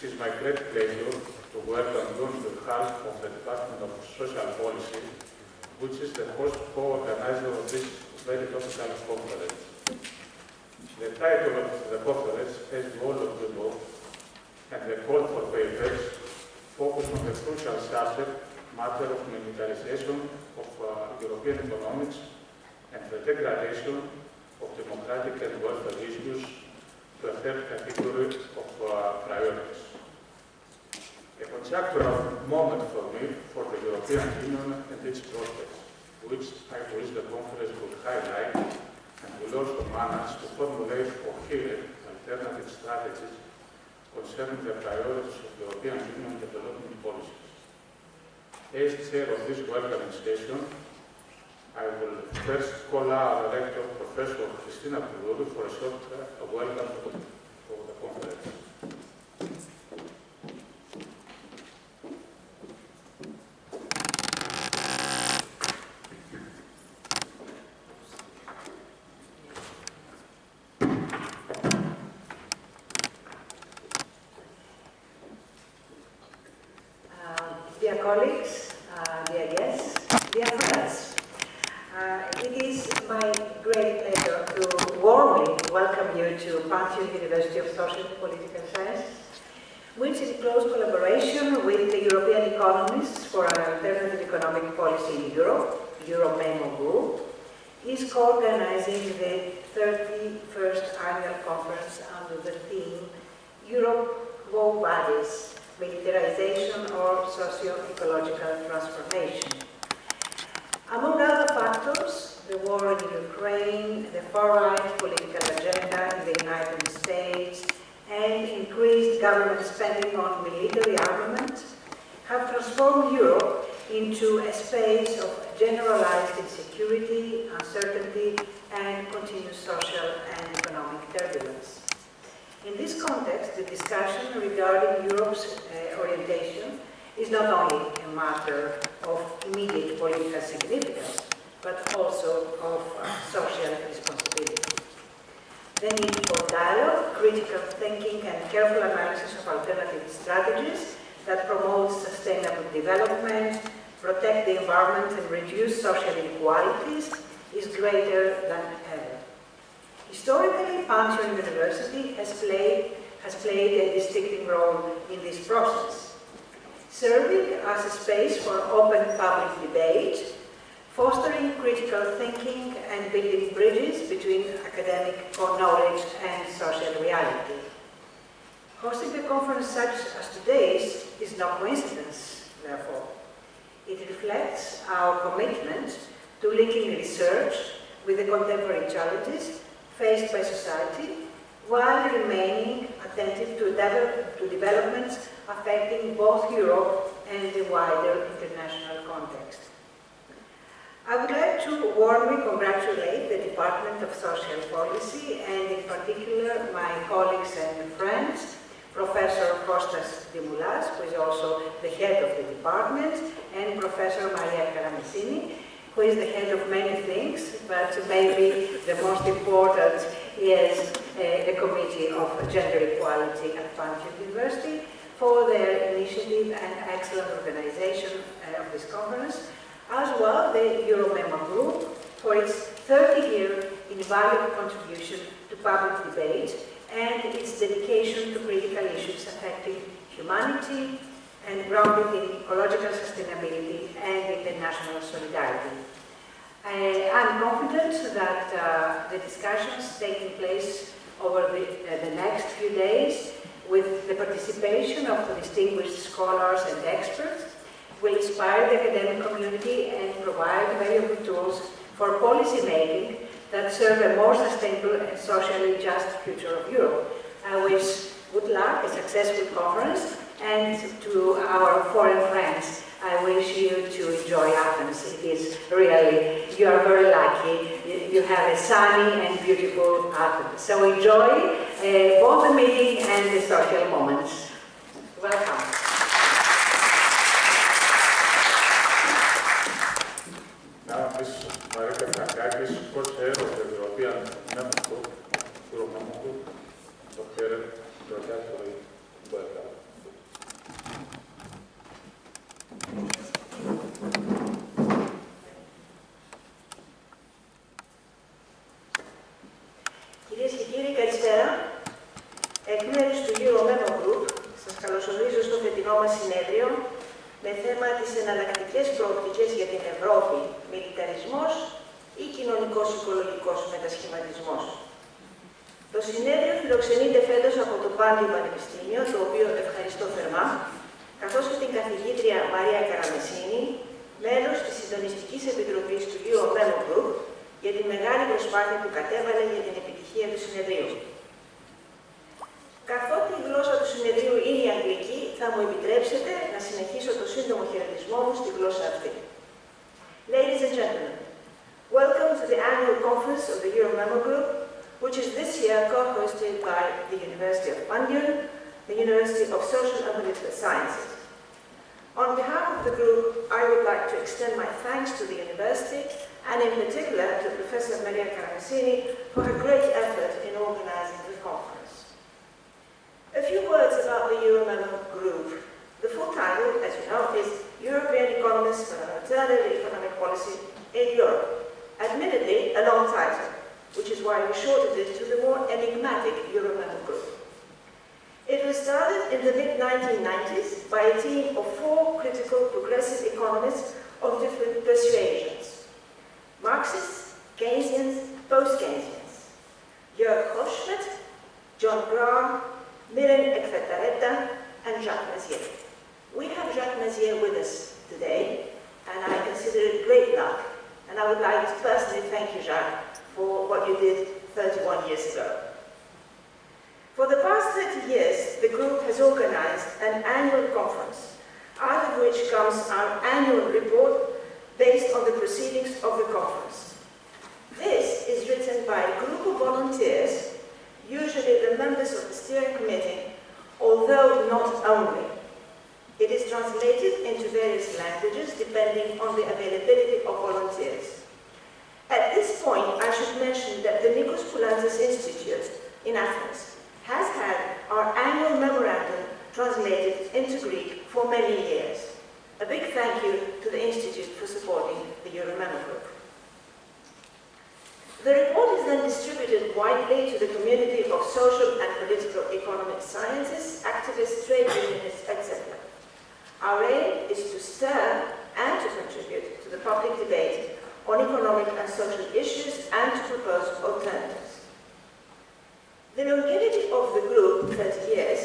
is my great pleasure to welcome you on behalf of the Department of Social Policy, which is the host co-organizer of this very topical conference. The title of the conference, as you all of you know, and the call for papers focus on the crucial subject matter of militarization of European economics and the degradation of democratic and welfare issues to a third category of priorities. A conjunctural moment for me for the European Union and its prospects, which I wish the conference will highlight and will also manage to formulate coherent alternative strategies concerning the priorities of the European Union development policies. As chair of this welcoming session, I will first call our Rector, Professor Christina Koulouri, for a short welcome for the conference. Dear colleagues, dear guests, dear friends, it is my great pleasure to warmly welcome you to Panteion University of Social and Political Sciences, which in close collaboration with the European Economists for an Alternative Economic Policy in Europe, EuroMemo group, is co-organizing the 31st annual conference under the theme Quo Vadis, Militarisation or socio-ecological transformation. Among other factors, the war in Ukraine, the far-right political agenda in the United States, and increased government spending on military armament have transformed Europe into a space of generalized insecurity, uncertainty, and continuous social and economic turbulence. In this context, the discussion regarding Europe's orientation is not only a matter of immediate political significance, but also of social responsibility. The need for dialogue, critical thinking, and careful analysis of alternative strategies that promote sustainable development, protect the environment, and reduce social inequalities is greater than ever. Historically, Panteion University has played a distinctive role in this process, serving as a space for open public debate, fostering critical thinking and building bridges between academic knowledge and social reality. Hosting a conference such as today's is no coincidence, therefore. It reflects our commitment to linking research with the contemporary challenges faced by society, while remaining attentive to developments affecting both Europe and the wider international context. I would like to warmly congratulate the Department of Social Policy, and in particular my colleagues and friends, Professor Kostas Dimoulas, who is also the head of the department, and Professor Marika Karamessini, who is the head of many things, but maybe the most important is the Committee of Gender Equality at Panteion University, for their initiative and excellent organization of this conference, as well the EuroMemo group for its 30-year invaluable contribution to public debate and its dedication to critical issues affecting humanity and grounded in ecological sustainability and international solidarity. I'm confident that the discussions taking place over the next few days, with the participation of the distinguished scholars and experts, will inspire the academic community and provide valuable tools for policy making that serve a more sustainable and socially just future of Europe. I wish good luck, a successful conference, and to our foreign friends, I wish you to enjoy Athens. It is really, you are very lucky. You have a sunny and beautiful Athens. So enjoy both the meeting and the social moments. Welcome. Now, Ms. Marika Frangakis, co-chair of the European Member Group, EuroMemo Group, so here, welcome. εκ μέρους του EuroMemo Group, σας καλωσορίζω στο φετινό μας συνέδριο με θέμα τις εναλλακτικές προοπτικές για την Ευρώπη, μιλιταρισμός ή κοινωνικός-οικολογικός μετασχηματισμός. Το συνέδριο φιλοξενείται φέτος από το Panteion Πανεπιστήμιο, το οποίο ευχαριστώ θερμά, καθώς και την καθηγήτρια Μαρία Karamessini, μέλος της Συντονιστικής Επιτροπής του EuroMemo Group, για τη μεγάλη προσπάθεια που κατέβαλε για την επιτυχία του συνεδρίου. Καθότι η γλώσσα του συνεδρίου είναι η αγγλική, θα μου επιτρέψετε να συνεχίσω το σύντομο χαιρετισμό μου στη γλώσσα αυτή. Ladies and gentlemen, welcome to the annual conference of the EuroMemo Group, which is this year co-hosted by the University of Panteion, the University of Social and Political Sciences. On behalf of the group, I would like to extend my thanks to the university, and in particular to Professor Marika Karamessini for her great effort in organizing the conference. A few words about the EuroMemo Group. The full title, as you know, is European Economists for an Alternative Economic Policy in Europe. Admittedly, a long title, which is why we shortened it to the more enigmatic EuroMemo Group. It was started in the mid-1990s by a team of 4 critical progressive economists of different persuasions: Marxists, Keynesians, post-Keynesians, Jörg Hofschmidt, John Graham, Miren Ekvetaretta, and Jacques Mazier. We have Jacques Mazier with us today, and I consider it great luck, and I would like to personally thank you, Jacques, for what you did 31 years ago. For the past 30 years, the group has organized an annual conference, out of which comes our annual report based on the proceedings of the conference. This is written by a group of volunteers, usually the members of the steering committee, although not only. It is translated into various languages depending on the availability of volunteers. At this point, I should mention that the Nicos Poulantzas Institute in Athens has had our annual memorandum translated into Greek for many years. A big thank you to the Institute for supporting the EuroMemo Group. The report is then distributed widely to the community of social and political economic scientists, activists, trade unionists, etc. Our aim is to stir and to contribute to the public debate on economic and social issues and to propose alternatives. The longevity of the group, 30 years,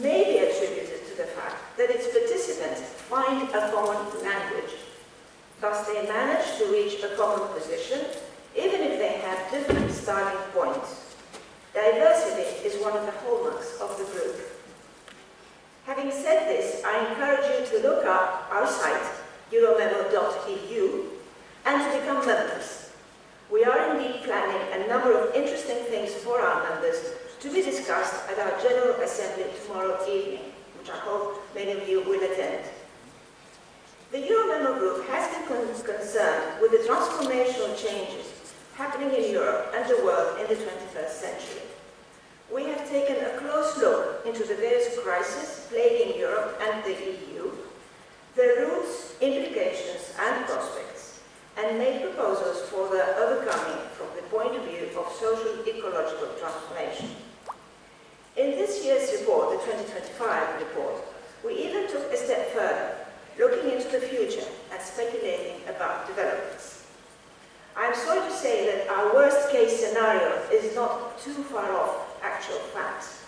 may be attributed to the fact that its participants find a common language. Thus, they manage to reach a common position, even if they have different starting points. Diversity is one of the hallmarks of the group. Having said this, I encourage you to look up our site, euromemo.eu, and to become members. We are indeed planning a number of interesting things for our members to be discussed at our General Assembly tomorrow evening, which I hope many of you will attend. The EuroMemo Group has been concerned with the transformational changes happening in Europe and the world in the 21st century. We have taken a close look into the various crises plaguing Europe and the EU, their roots, implications, and prospects, and made proposals for their overcoming from the point of view of socio-ecological transformation. In this year's report, the 2025 report, we even took a step further, looking into the future and speculating about developments. I'm sorry to say that our worst-case scenario is not too far off actual facts,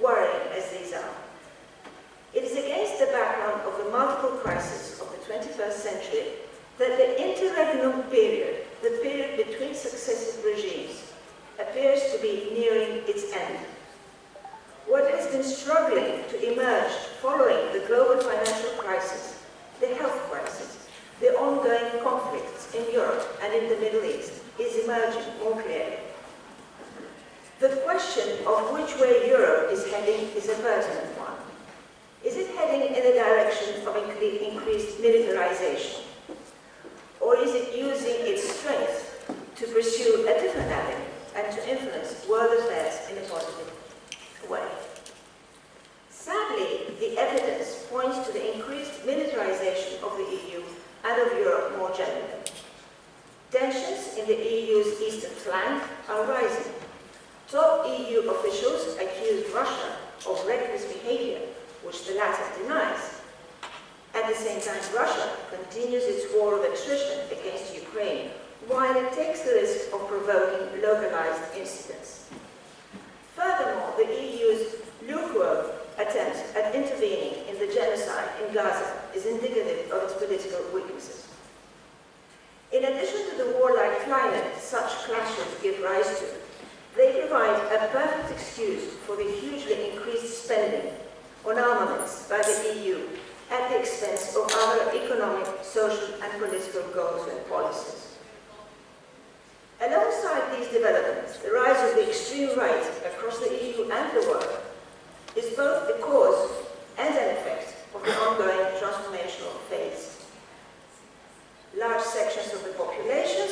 worrying as these are. It is against the background of the multiple crises of the 21st century that the interregnum period, the period between successive regimes, appears to be nearing its end. What has been struggling to emerge following the global financial crisis, the health crisis, the ongoing conflicts in Europe and in the Middle East is emerging more clearly. The question of which way Europe is heading is a pertinent one. Is it heading in the direction of increased militarization? Or is it using its strength to pursue a different avenue and to influence world affairs in a positive way? Sadly, the evidence points to the increased militarization of the EU and of Europe more generally. Tensions in the EU's eastern flank are rising. Top EU officials accused Russia latter denies. At the same time, Russia continues its war of attrition against Ukraine, while it takes the risk of provoking localized incidents. Furthermore, the EU's lukewarm attempt at intervening in the genocide in Gaza is indicative of its political weaknesses. In addition to the warlike climate such clashes give rise to, they provide a perfect excuse for the hugely increased spending on armaments by the EU at the expense of other economic, social and political goals and policies. Alongside these developments, the rise of the extreme right across the EU and the world is both the cause and an effect of the ongoing transformational phase. Large sections of the population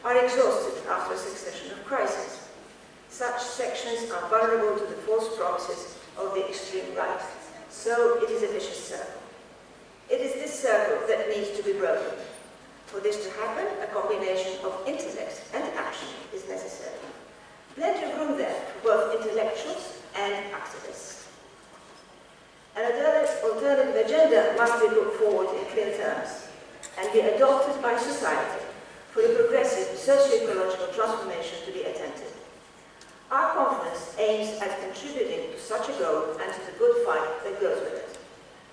are exhausted after a succession of crises. Such sections are vulnerable to the false promises of the extreme right. So it is a vicious circle. It is this circle that needs to be broken. For this to happen, a combination of intellect and action is necessary. Plenty of room there for both intellectuals and activists. An alternative agenda must be put forward in clear terms and be adopted by society for the progressive socio-ecological transformation to be attempted. Our conference aims at contributing to such a goal and to the good fight that goes with it.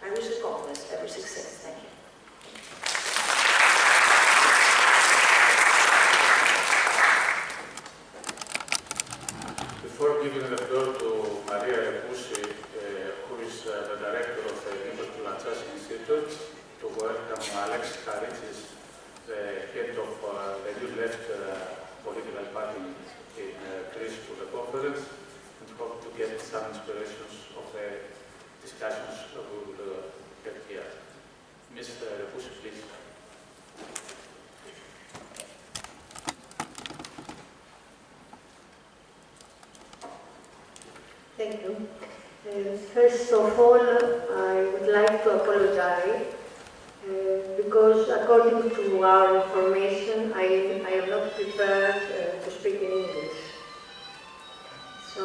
I wish the conference every success. Thank you. Before giving the floor to Maria Repoussi, who is the director of the Nicos Poulantzas Institute, to welcome Alex Karitis, the head of the New Left political party in Greece, to the conference, and hope to get some inspirations of the discussions that we will get here. Ms. Repoussi, please. Thank you. First of all, I would like to apologize because according to our information, I am not prepared to speak in English. So,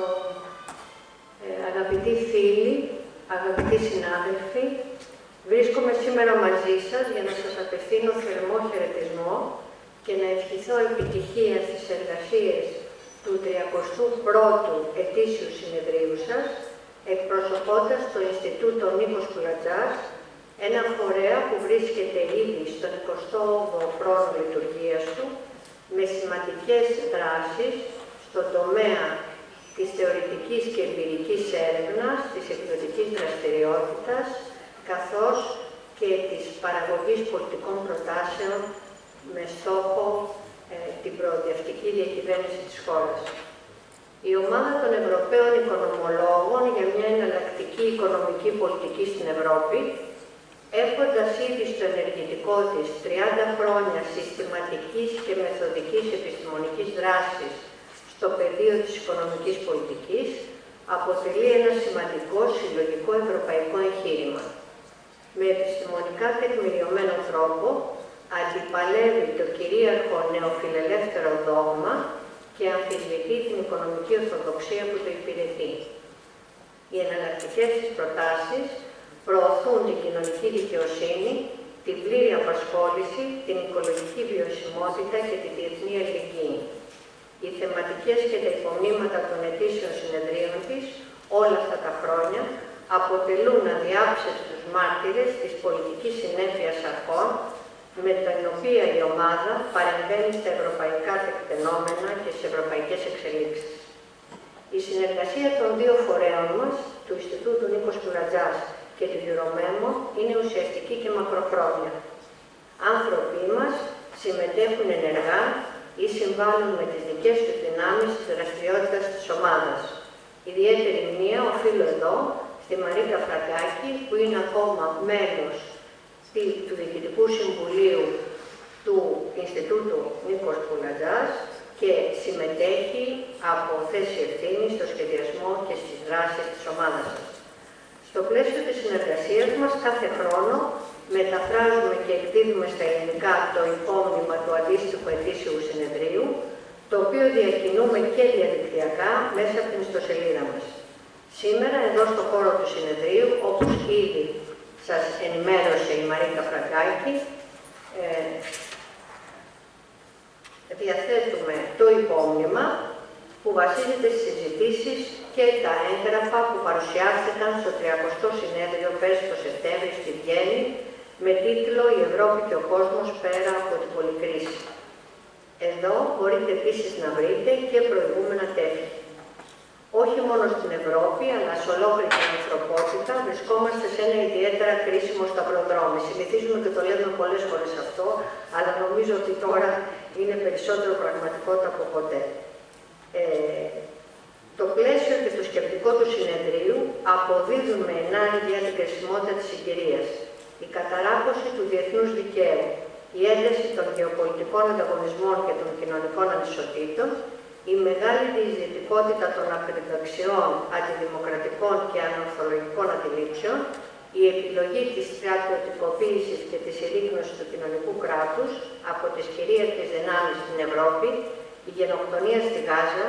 αγαπητοί φίλοι, αγαπητοί συνάδελφοι, βρίσκομαι σήμερα μαζί σας για να σας απευθύνω θερμό χαιρετισμό και να ευχηθώ επιτυχία στις εργασίες του 31ου ετήσιου συνεδρίου σας, εκπροσωπώντας το Ινστιτούτο Nicos Poulantzas, ένα φορέα που βρίσκεται ήδη στον 28ο χρόνο λειτουργίας του, με σημαντικές δράσεις στον τομέα της θεωρητικής και εμπειρικής έρευνας, της εκδοτικής δραστηριότητας, καθώς και της παραγωγής πολιτικών προτάσεων με στόχο την προοδευτική διακυβέρνηση της χώρας. Η ομάδα των Ευρωπαίων Οικονομολόγων για μια εναλλακτική οικονομική πολιτική στην Ευρώπη, έχοντας ήδη στο ενεργητικό της 30 χρόνια συστηματικής και μεθοδικής επιστημονικής δράσης στο πεδίο της οικονομικής πολιτικής, αποτελεί ένα σημαντικό συλλογικό ευρωπαϊκό εγχείρημα. Με επιστημονικά τεκμηριωμένο τρόπο, αντιπαλεύει το κυρίαρχο νεοφιλελεύθερο δόγμα και αμφισβητεί την οικονομική ορθοδοξία που το υπηρετεί. Οι εναλλακτικές της προτάσεις προωθούν την κοινωνική δικαιοσύνη, την πλήρη απασχόληση, την οικολογική βιωσιμότητα και τη διεθνή αλληλεγγύη. Οι θεματικές και τα υπομνήματα των ετήσιων συνεδρίων της όλα αυτά τα χρόνια αποτελούν αδιάψευτους μάρτυρες της πολιτικής συνέφειας αρχών με την οποία η ομάδα παρεμβαίνει στα ευρωπαϊκά τεκτενόμενα και στις ευρωπαϊκές εξελίξεις. Η συνεργασία των δύο φορέων μας, του Ινστιτούτου Nicos Poulantzas και του EuroMemo, είναι ουσιαστική και μακροχρόνια. Άνθρωποι μας συμμετέχουν ενεργά ή συμβάλλουν με τις δικές τους δυνάμεις της δραστηριότητας της ομάδας. Ιδιαίτερη μνήμα οφείλω εδώ στη Μαρίκα Φραγκάκη, που είναι ακόμα μέλος του Διοικητικού Συμβουλίου του Ινστιτούτου Nicos Poulantzas και συμμετέχει από θέση ευθύνη στο σχεδιασμό και στις δράσεις της ομάδας σας. Στο πλαίσιο της συνεργασίας μας, κάθε χρόνο μεταφράζουμε και εκδίδουμε στα ελληνικά το υπόμνημα του αντίστοιχου ετήσιου συνεδρίου, το οποίο διακινούμε και διαδικτυακά μέσα από την ιστοσελίδα μας. Σήμερα, εδώ στο χώρο του του συνεδρίου, όπως ήδη σας ενημέρωσε η Μαρίκα Φραγκάκη, διαθέτουμε το υπόμνημα που βασίζεται στις συζητήσεις και τα έγγραφα που παρουσιάστηκαν στο 30ο συνέδριο πέρσι το Σεπτέμβριο στη Βιέννη με τίτλο «Η Ευρώπη και ο κόσμος πέρα από την πολυκρίση». Εδώ μπορείτε επίσης να βρείτε και προηγούμενα τεύχη. Όχι μόνο στην Ευρώπη, αλλά σε ολόκληρη την ανθρωπότητα βρισκόμαστε σε ένα ιδιαίτερα κρίσιμο σταυροδρόμι. Συνηθίζουμε και το λέμε πολλές φορές αυτό, αλλά νομίζω ότι τώρα είναι περισσότερο πραγματικότητα από ποτέ. Το πλαίσιο και το σκεπτικό του συνεδρίου αποδίδουν με ενάγκη την κρισιμότητα της συγκυρίας. Η καταράκωση του διεθνούς δικαίου, η ένταση των γεωπολιτικών ανταγωνισμών και των κοινωνικών ανισοτήτων, η μεγάλη διεισδυτικότητα των ακροδεξιών, αντιδημοκρατικών και ανορθολογικών αντιλήψεων, η επιλογή της στρατιωτικοποίησης και της συρρίκνωσης του κοινωνικού κράτους από τις κυρίαρχες δυνάμεις στην Ευρώπη, η γενοκτονία στη Γάζα,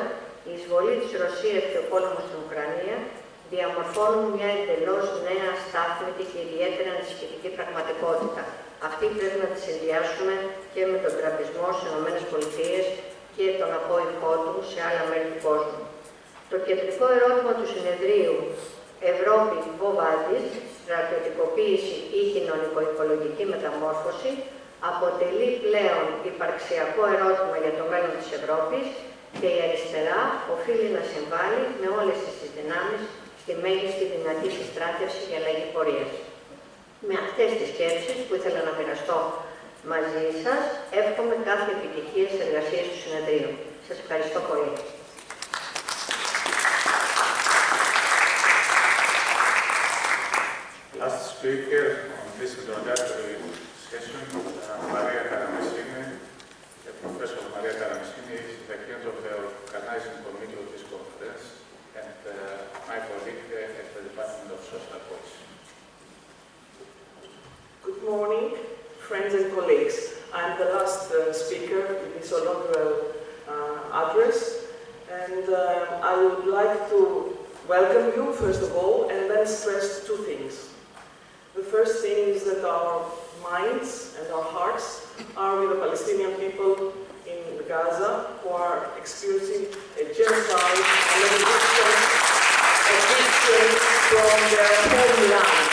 η εισβολή της Ρωσίας και ο πόλεμος στην Ουκρανία διαμορφώνουν μια εντελώς νέα, στάθμητη και ιδιαίτερα ανησυχητική πραγματικότητα. Αυτή πρέπει να τη συνδυάσουμε και με τον τραμπισμό στις ΗΠΑ και τον απόϊχό του σε άλλα μέρη του κόσμου. Το κεντρικό ερώτημα του συνεδρίου Ευρώπη Quo Vadis, στρατιωτικοποίηση ή κοινωνικο-οικολογική μεταμόρφωση, αποτελεί πλέον υπαρξιακό ερώτημα για το μέλλον της Ευρώπης και η αριστερά οφείλει να συμβάλλει με όλες τις δυνάμεις στη μέγιστη δυνατή συστράτευση για αλλαγή πορείας. Με αυτές τις σκέψεις που ήθελα να μοιραστώ μαζί σας, εύχομαι κάθε επιτυχία στις εργασίες του συνεδρίου. Σας ευχαριστώ πολύ. Last speaker on this introductory session, Maria Karamessini, Professor Maria Karamessini is the head of the Organising Committee of this conference and my colleague at the Department of Social Policy. Good morning, friends and colleagues. I'm the last speaker in this inaugural address, and I would like to welcome you, first of all, and then stress two things. The first thing is that our minds and our hearts are with the Palestinian people in Gaza who are experiencing a genocide and an eviction from their homeland.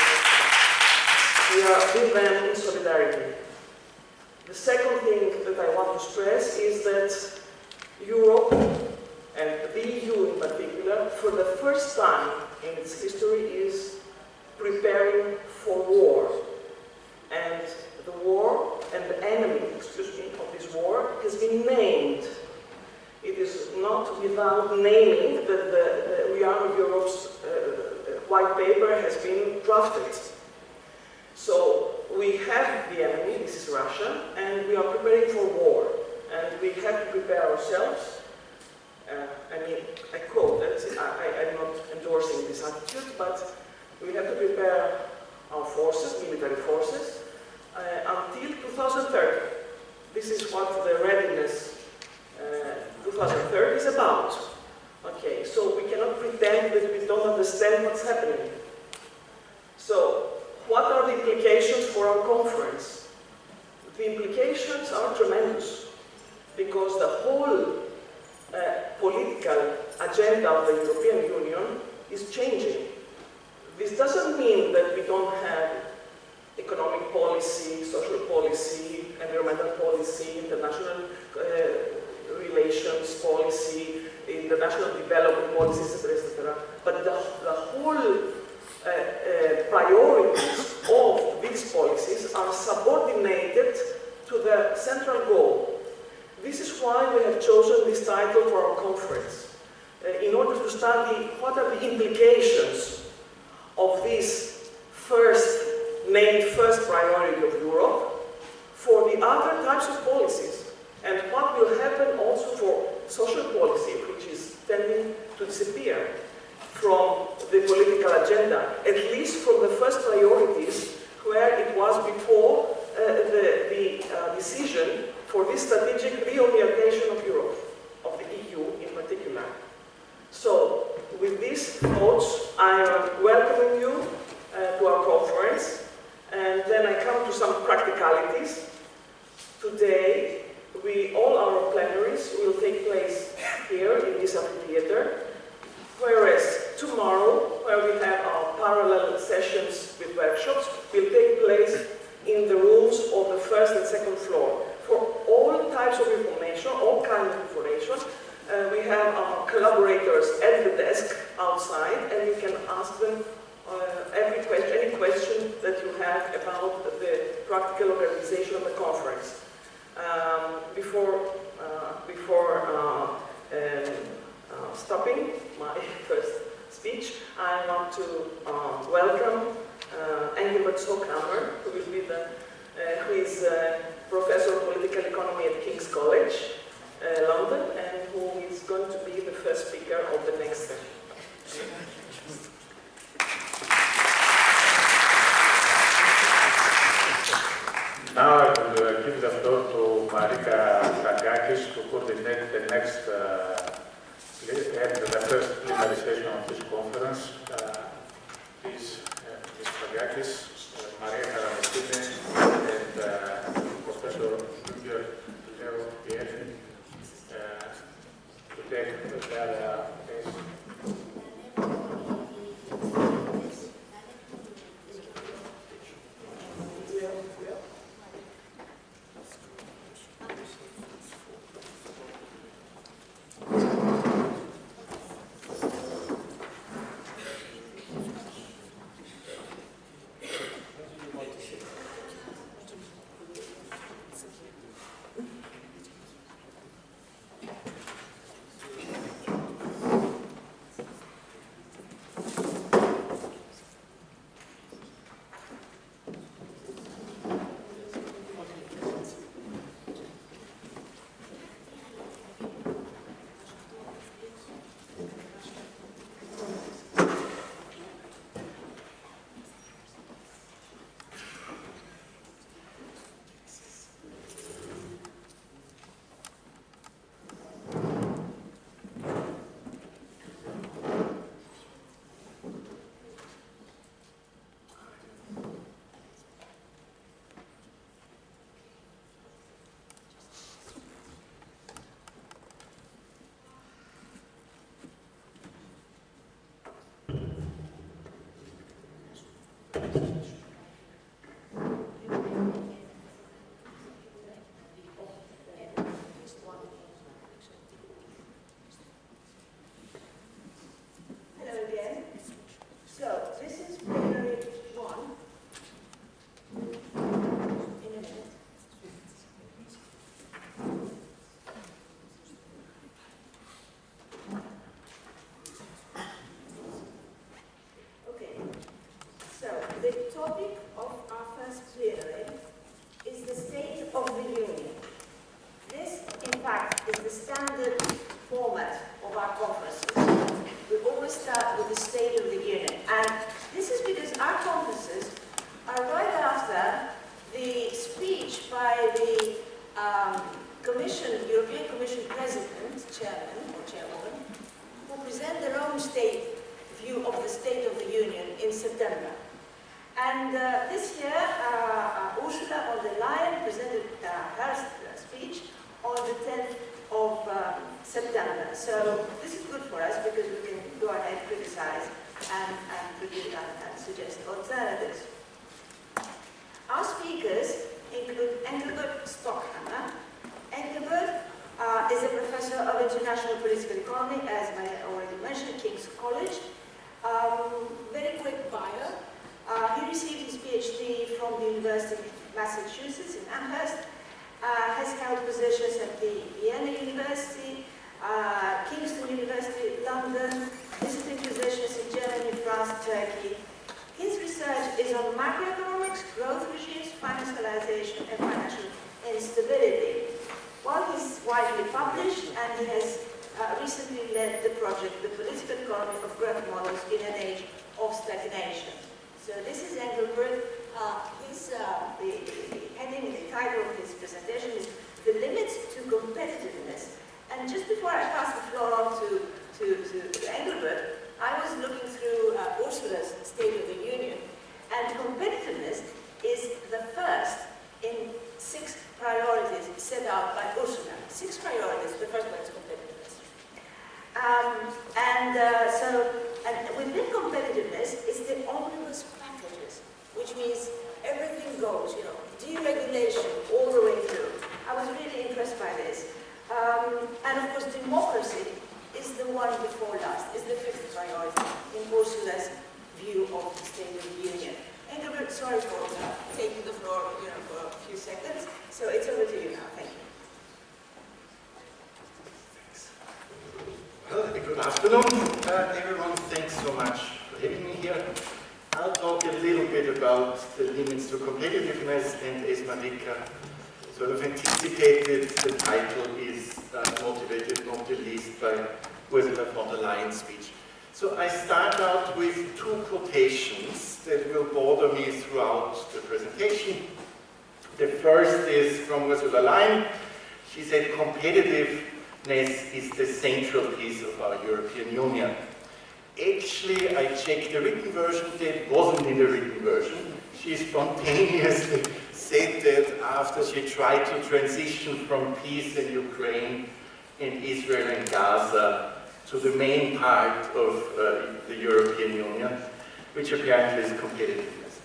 We are with them in solidarity. The second thing that I want to stress is that Europe, and the EU in particular, for the first time in its history is preparing for war. And the war and the enemy, of this war has been named. It is not without naming that the Rearm of Europe's white paper has been drafted. So we have the enemy, this is Russia, and we are preparing for war. And we have to prepare ourselves. I quote, I'm not endorsing this attitude, but we have to prepare our forces, military forces, until 2030. This is what the readiness 2030 is about. Okay, so we cannot pretend that we don't understand what's happening. So, what are the implications for our conference? The implications are tremendous, because the whole political agenda of the European Union is changing. This doesn't mean that we don't have economic policy, social policy, environmental policy, international relations policy, international development policies, etc. But the whole priorities of these policies are subordinated to the central goal. This is why we have chosen this title for our conference, in order to study what are the implications of this named first priority of Europe for the other types of policies, and what will happen also for social policy, which is tending to disappear from the political agenda, at least from the first priorities, where it was before the decision for this strategic reorientation of Europe, of the EU in particular. So, with this these thoughts, I am welcoming you to our conference, and then I come to some practicalities. Today, all our plenaries will take place here in this amphitheater, whereas tomorrow, where we have our parallel sessions with workshops, will take place in the rooms of the first and second floor. For all types of information, all kinds of information, we have our collaborators at the desk outside, and you can ask them any question that you have about the practical organization of the conference. Before stopping my first speech, I want to welcome Engelbert Stockhammer, who is Professor of Political Economy at King's College, London, and who is going to be the first speaker of the next session. Now I will give the floor to Marika Frangakis to coordinate the next and the first plenary session of this conference. Please, Ms. Frangakis, Maria Karamessini, and Professor Engelbert to take their place. European Commission President, Chairman or Chairwoman, who present their own view of the State of the Union in September. And this year, Ursula von der Leyen presented her speech on the 10th of September. So this is good for us because we can go ahead, criticize, and suggest alternatives. Our speakers include Engelbert Stockhammer. Engelbert is a professor of international political economy, as I already mentioned, King's College. Very quick bio. He received his PhD from the University of Massachusetts in Amherst, has held positions at the Vienna University, Kingston University, London, visiting positions in Germany, France, Turkey. His research is on macroeconomics, growth regimes, financialization, and financial instability. While he's widely published, and he has recently led the project, The Political Economy of Growth Models in an Age of Stagnation. So this is Engelbert. The heading, the title of his presentation is The Limits to Competitiveness. And just before I pass the floor on to Engelbert, I was which means everything goes, you know, deregulation all the way through. I was really impressed by this. And of course, democracy is the one before last, is the fifth priority in Ursula's view of the State of the Union. Engelbert, sorry for taking the floor, you know, for a few seconds. So it's over to you now. Thank you. Well, good afternoon, everyone. Thanks so much for having me here. I'll talk a little bit about the limits to competitiveness, and as Marika sort of anticipated, the title is motivated not the least by Ursula von der Leyen's speech. So I start out with two quotations that will bother me throughout the presentation. The first is from Ursula von der Leyen. She said, competitiveness is the central piece of our European Union. Actually, I checked the written version, that wasn't in the written version. She spontaneously said that after she tried to transition from peace in Ukraine and Israel and Gaza to the main part of the European Union, which apparently is competitiveness.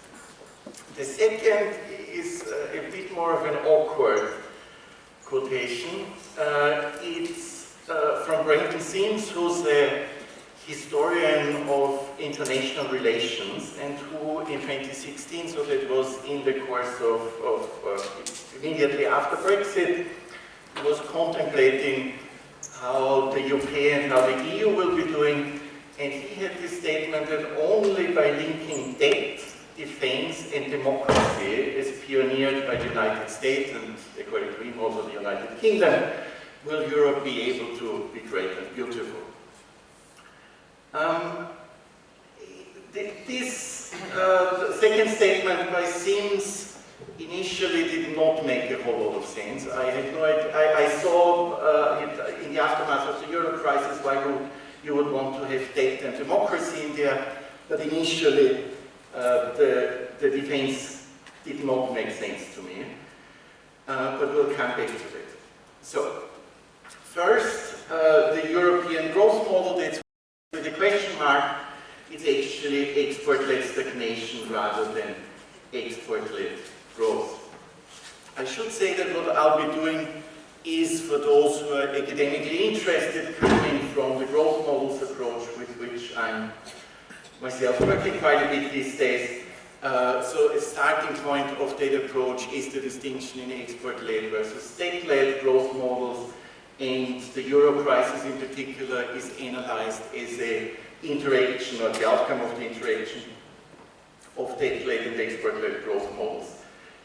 The second is a bit more of an awkward quotation. It's from Brenton Sims, who's a historian of international relations, and who in 2016, so that was in the course of immediately after Brexit, was contemplating how the UK and how the EU will be doing, and he had this statement that only by linking debt, defense and democracy, as pioneered by the United States and according to him also the United Kingdom, will Europe be able to be great and beautiful. This second statement by Sims initially did not make a whole lot of sense. I had no idea. I saw in the aftermath of the Euro crisis why you would want to have debt and democracy in there, but initially the defense did not make sense to me. But we'll come back to that. So, first, the European growth model, that's with a question mark. It's actually export-led stagnation rather than export-led growth. I should say that what I'll be doing is, for those who are academically interested, coming from the growth models approach with which I'm myself working quite a bit these days. So a starting point of that approach is the distinction in export-led versus state-led growth models, and the Euro crisis in particular is analyzed as an interaction, or the outcome of the interaction of state-led and export-led growth models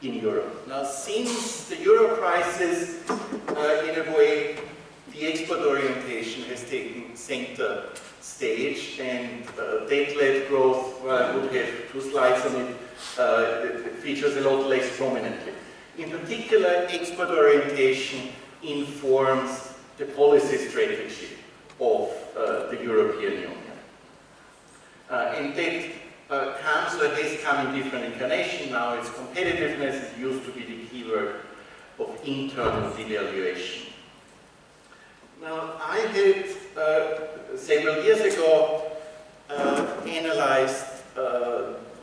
in Europe. Now, since the Euro crisis, in a way, the export orientation has taken center stage, and debt-led growth, well, I would have two slides on it, it features a lot less prominently. In particular, export orientation informs the policy strategy of the European Union. And that comes, or has come in different incarnations. Now it's competitiveness. It used to be the keyword of internal devaluation. Now, I had several years ago analyzed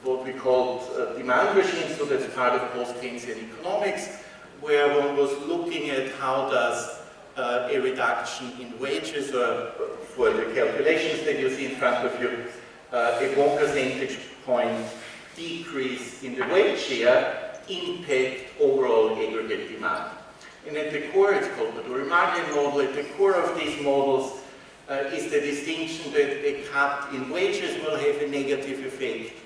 what we called demand regimes, so that's part of post-Keynesian economics, where one was looking at how does a reduction in wages, or for the calculations that you see in front of you, a 1 percentage point decrease in the wage share impact overall aggregate demand. And at the core, it's called the Koulouri model, at the core of these models is the distinction that a cut in wages will have a negative effect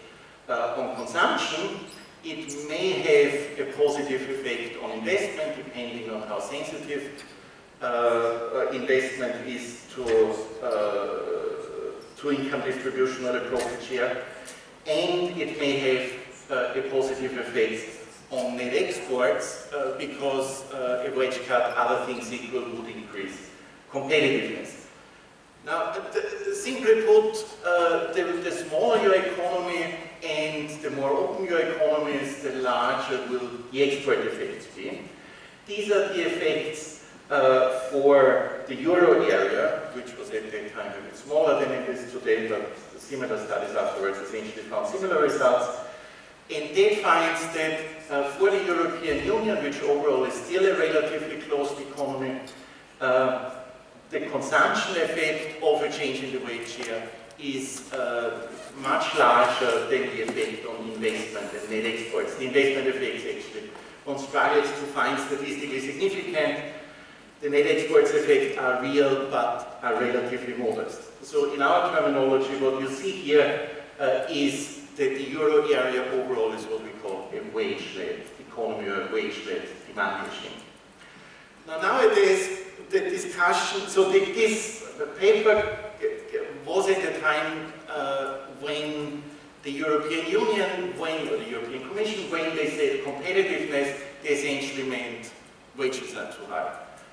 on consumption. It may have a positive effect on investment, depending on how sensitive investment is to income distribution or the profit share. And it may have a positive effect on net exports because a wage cut, other things equal, would increase competitiveness. Now, simply put, the smaller your economy and the more open your economy is, the larger will the export effects be. These are the effects for the euro area, which was at that time a bit smaller than it is today, but similar studies afterwards essentially found similar results. And that finds that for the European Union, which overall is still a relatively closed economy, the consumption effect of a change in the wage share is much larger than the effect on investment and net exports. The investment effects actually, one struggles to find statistically significant. The net exports effect are real but are relatively modest. So in our terminology, what you see here is that the euro area overall is what we call a wage-led economy or a wage-led demand regime. Now nowadays, the discussion, so this paper was at the time when the European Union, or the European Commission, when they said competitiveness, they essentially meant wages are too high.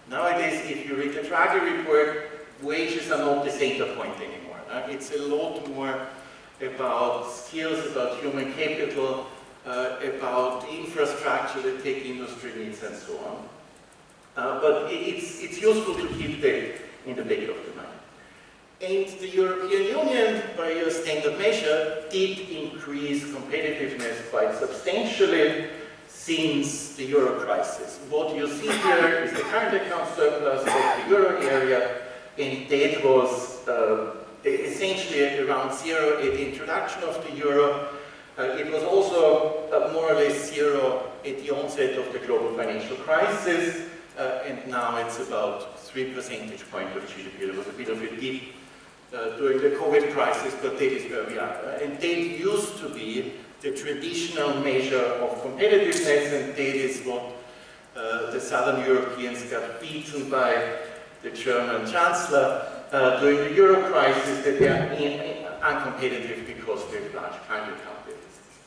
Nowadays, if you read the Draghi report, wages are not the center point anymore. It's a lot more about skills, about human capital, about infrastructure that tech industry needs and so on. But it's useful to keep that in the back of the mind. And the European Union, by a standard measure, did increase competitiveness quite substantially since the euro crisis. What you see here is the current account surplus of the euro area, and that was essentially around zero at the introduction of the euro. It was also more or less zero at the onset of the global financial crisis, and now it's about 3 percentage points of GDP. There was a bit of a dip during the COVID crisis, but that is where we are. And that used to be the traditional measure of competitiveness, and that is what the Southern Europeans got beaten by the German Chancellor during the euro crisis, that they are uncompetitive because they have large current account deficits.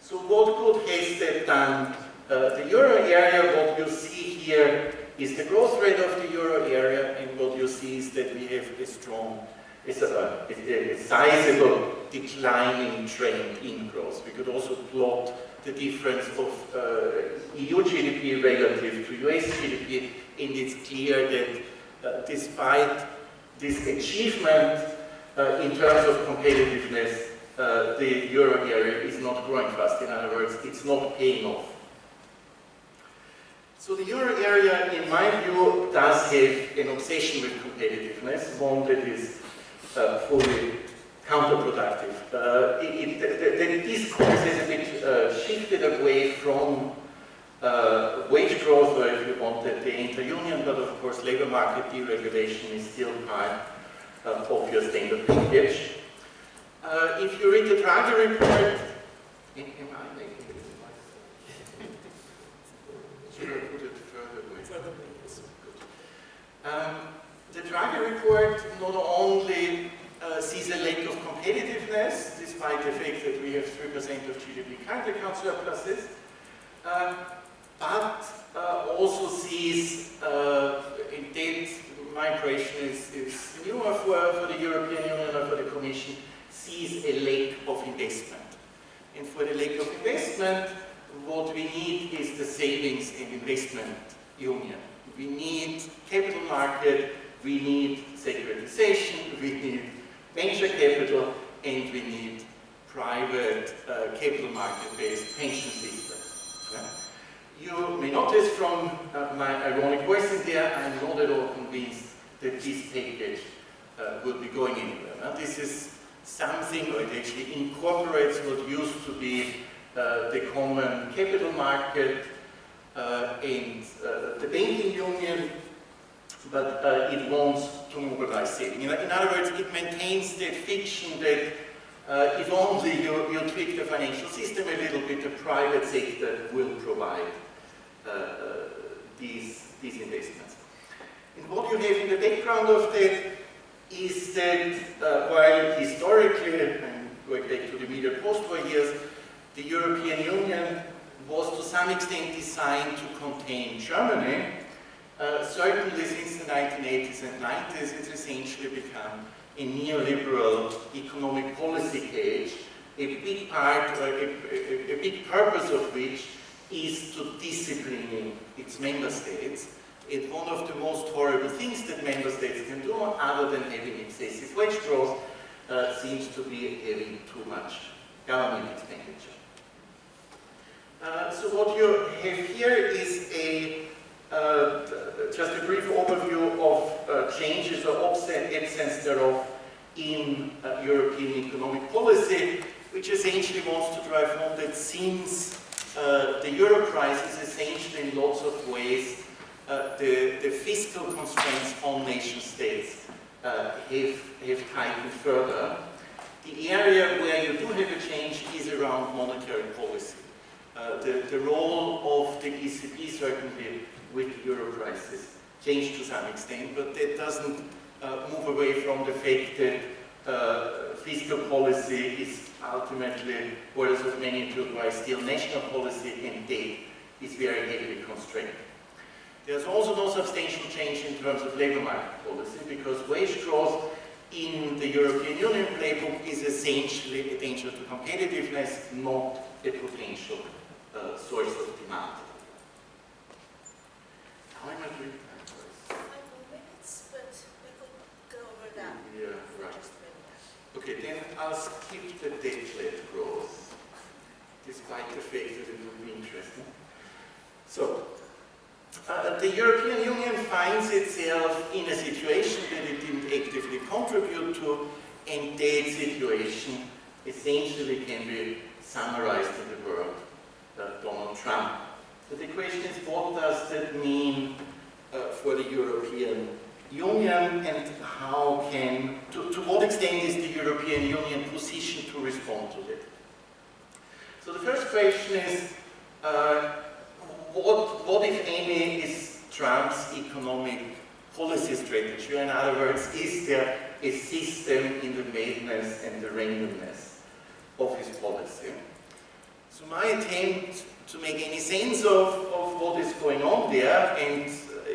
So what good has that done? The euro area, what you see here is the growth rate of the euro area, and what you see is that we have a strong, a sizable declining trend in growth. We could also plot the difference of EU GDP relative to US GDP, and it's clear that despite this achievement in terms of competitiveness, the euro area is not growing fast. In other words, it's not paying off. So the euro area, in my view, does have an obsession with competitiveness, one that is fully counterproductive. The discourse has a bit shifted away from wage growth, or if you want, the inter-union, but of course labor market deregulation is still part of your standard package. If you read the Draghi report, should I put it further away? The Draghi report not only sees a lack of competitiveness, despite the fact that we have 3% of GDP current account surpluses, but also sees, indeed, my impression is newer for the European Union or for the Commission, sees a lack of investment. And for the lack of investment, what we need is the savings and investment union. We need capital market, we need securitization, we need venture capital, and we need private capital market-based pension system. Yeah? You may notice from my ironic voice in there, I'm not at all convinced that this package will be going anywhere. Now, this is something, or it actually incorporates what used to be the common capital market and the banking union, but it wants to mobilize saving. In other words, it maintains the fiction that if only you tweak the financial system a little bit, the private sector will provide these investments. And what you have in the background of that is that while historically, and going back to the middle post-war years, the European Union was to some extent designed to contain Germany, certainly since the 1980s and 90s, it's essentially become a neoliberal economic policy cage, a big part, or a big purpose of which is to discipline its member states. And one of the most horrible things that member states can do, other than having excessive wage growth, seems to be having too much government expenditure. So what you have here is just a brief overview of changes or absence thereof in European economic policy, which essentially wants to drive home that since the euro crisis, essentially in lots of ways, the fiscal constraints on nation states have tightened further. The area where you do have a change is around monetary policy. The role of the ECB, certainly with the euro crisis, changed to some extent, but that doesn't move away from the fact that fiscal policy is ultimately orders of magnitude why still national policy and debt is very heavily constrained. There's also no substantial change in terms of labor market policy because wage growth in the European Union playbook is essentially a danger to competitiveness, not a potential source of demand. How am I doing time? 5 more minutes, but we could go over that. Yeah, right. Okay, then I'll skip the debt-led growth, despite the fact that it would be interesting. So, the European Union finds itself in a situation that it didn't actively contribute to, and that situation essentially can be summarized in the word Donald Trump. So the question is, what does that mean for the European Union, and how can, to what extent is the European Union positioned to respond to that? So the first question is, what if any is Trump's economic policy strategy? In other words, is there a system in the madness and the randomness of his policy? So my attempt to make any sense of what is going on there, and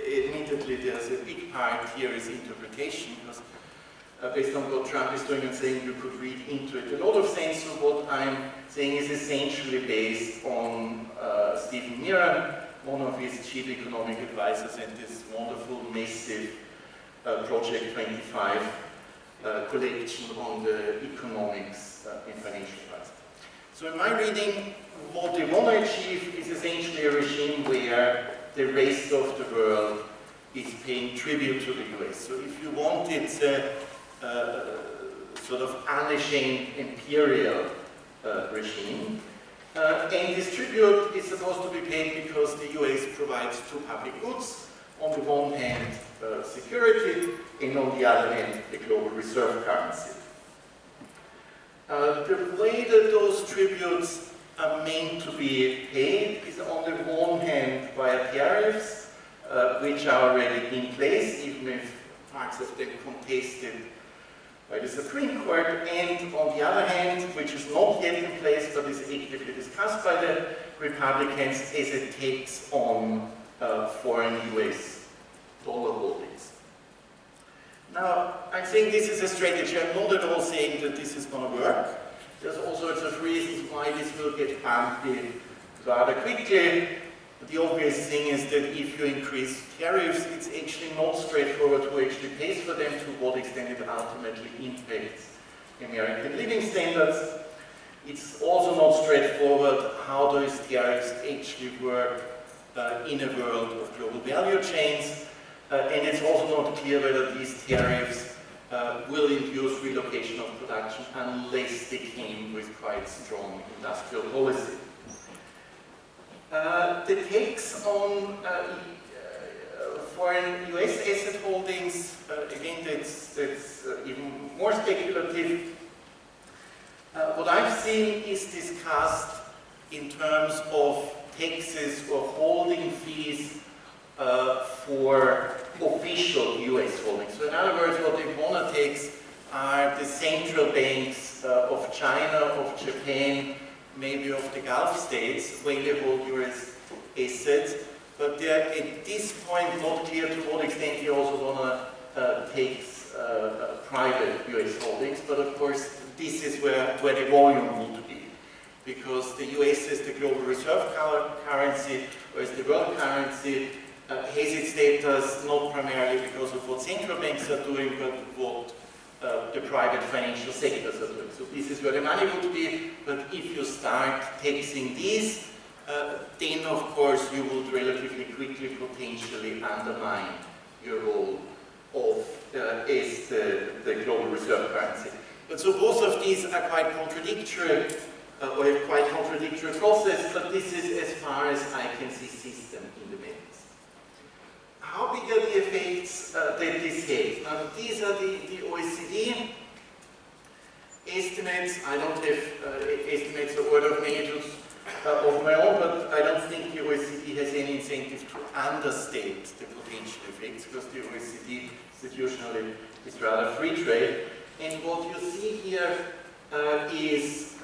admittedly there's a big part here is interpretation, because based on what Trump is doing and saying, you could read into it a lot of sense. So what I'm saying is essentially based on Stephen Miran, one of his chief economic advisors, and this wonderful, massive Project 25 collection on the economics and financial crisis. So in my reading, what they want to achieve is essentially a regime where the rest of the world is paying tribute to the US. So if you wanted sort of unashamed imperial regime, and this tribute is supposed to be paid because the US provides two public goods. On the one hand, security, and on the other hand, the global reserve currency. The way that those tributes are meant to be paid is on the one hand via tariffs, which are already in place, even if parts of them contested by the Supreme Court, and on the other hand, which is not yet in place but is actively discussed by the Republicans, as a tax on foreign US dollar holdings. Now, I'm saying this is a strategy. I'm not at all saying that this is going to work. There's all sorts of reasons why this will get bumpy rather quickly. The obvious thing is that if you increase tariffs, it's actually not straightforward who actually pays for them, to what extent it ultimately impacts American living standards. It's also not straightforward how those tariffs actually work in a world of global value chains. And it's also not clear whether these tariffs will induce relocation of production unless they came with quite strong industrial policy. The tax on foreign US asset holdings, again, that's even more speculative. What I've seen is discussed in terms of taxes or holding fees for official US holdings. So in other words, what they want to tax are the central banks of China, of Japan, maybe of the Gulf states, when they hold US assets. But they're at this point not clear to what extent they also want to tax private US holdings. But of course, this is where the volume would be. Because the US as the global reserve currency, or as the world currency, has its status not primarily because of what central banks are doing, but what the private financial sectors are doing. So this is where the money would be, but if you start taxing these, then of course you would relatively quickly potentially undermine your role of as the global reserve currency. But so both of these are quite contradictory, or have quite contradictory process, but this is as far as I can see system in the matrix. How big are the effects that this has? Now these are the OECD estimates. I don't have estimates of order of magnitude of my own, but I don't think the OECD has any incentive to understate the potential effects, because the OECD institutionally is rather free trade. And what you see here is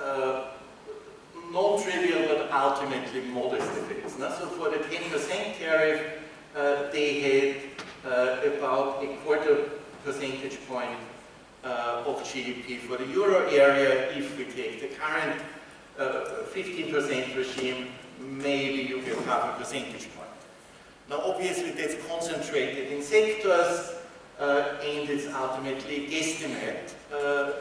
non-trivial but ultimately modest effects. So for the 10% tariff, they had about a quarter percentage point of GDP for the euro area. If we take the current 15% regime, maybe you get half a percentage point. Now obviously that's concentrated in sectors, and it's ultimately guesstimate.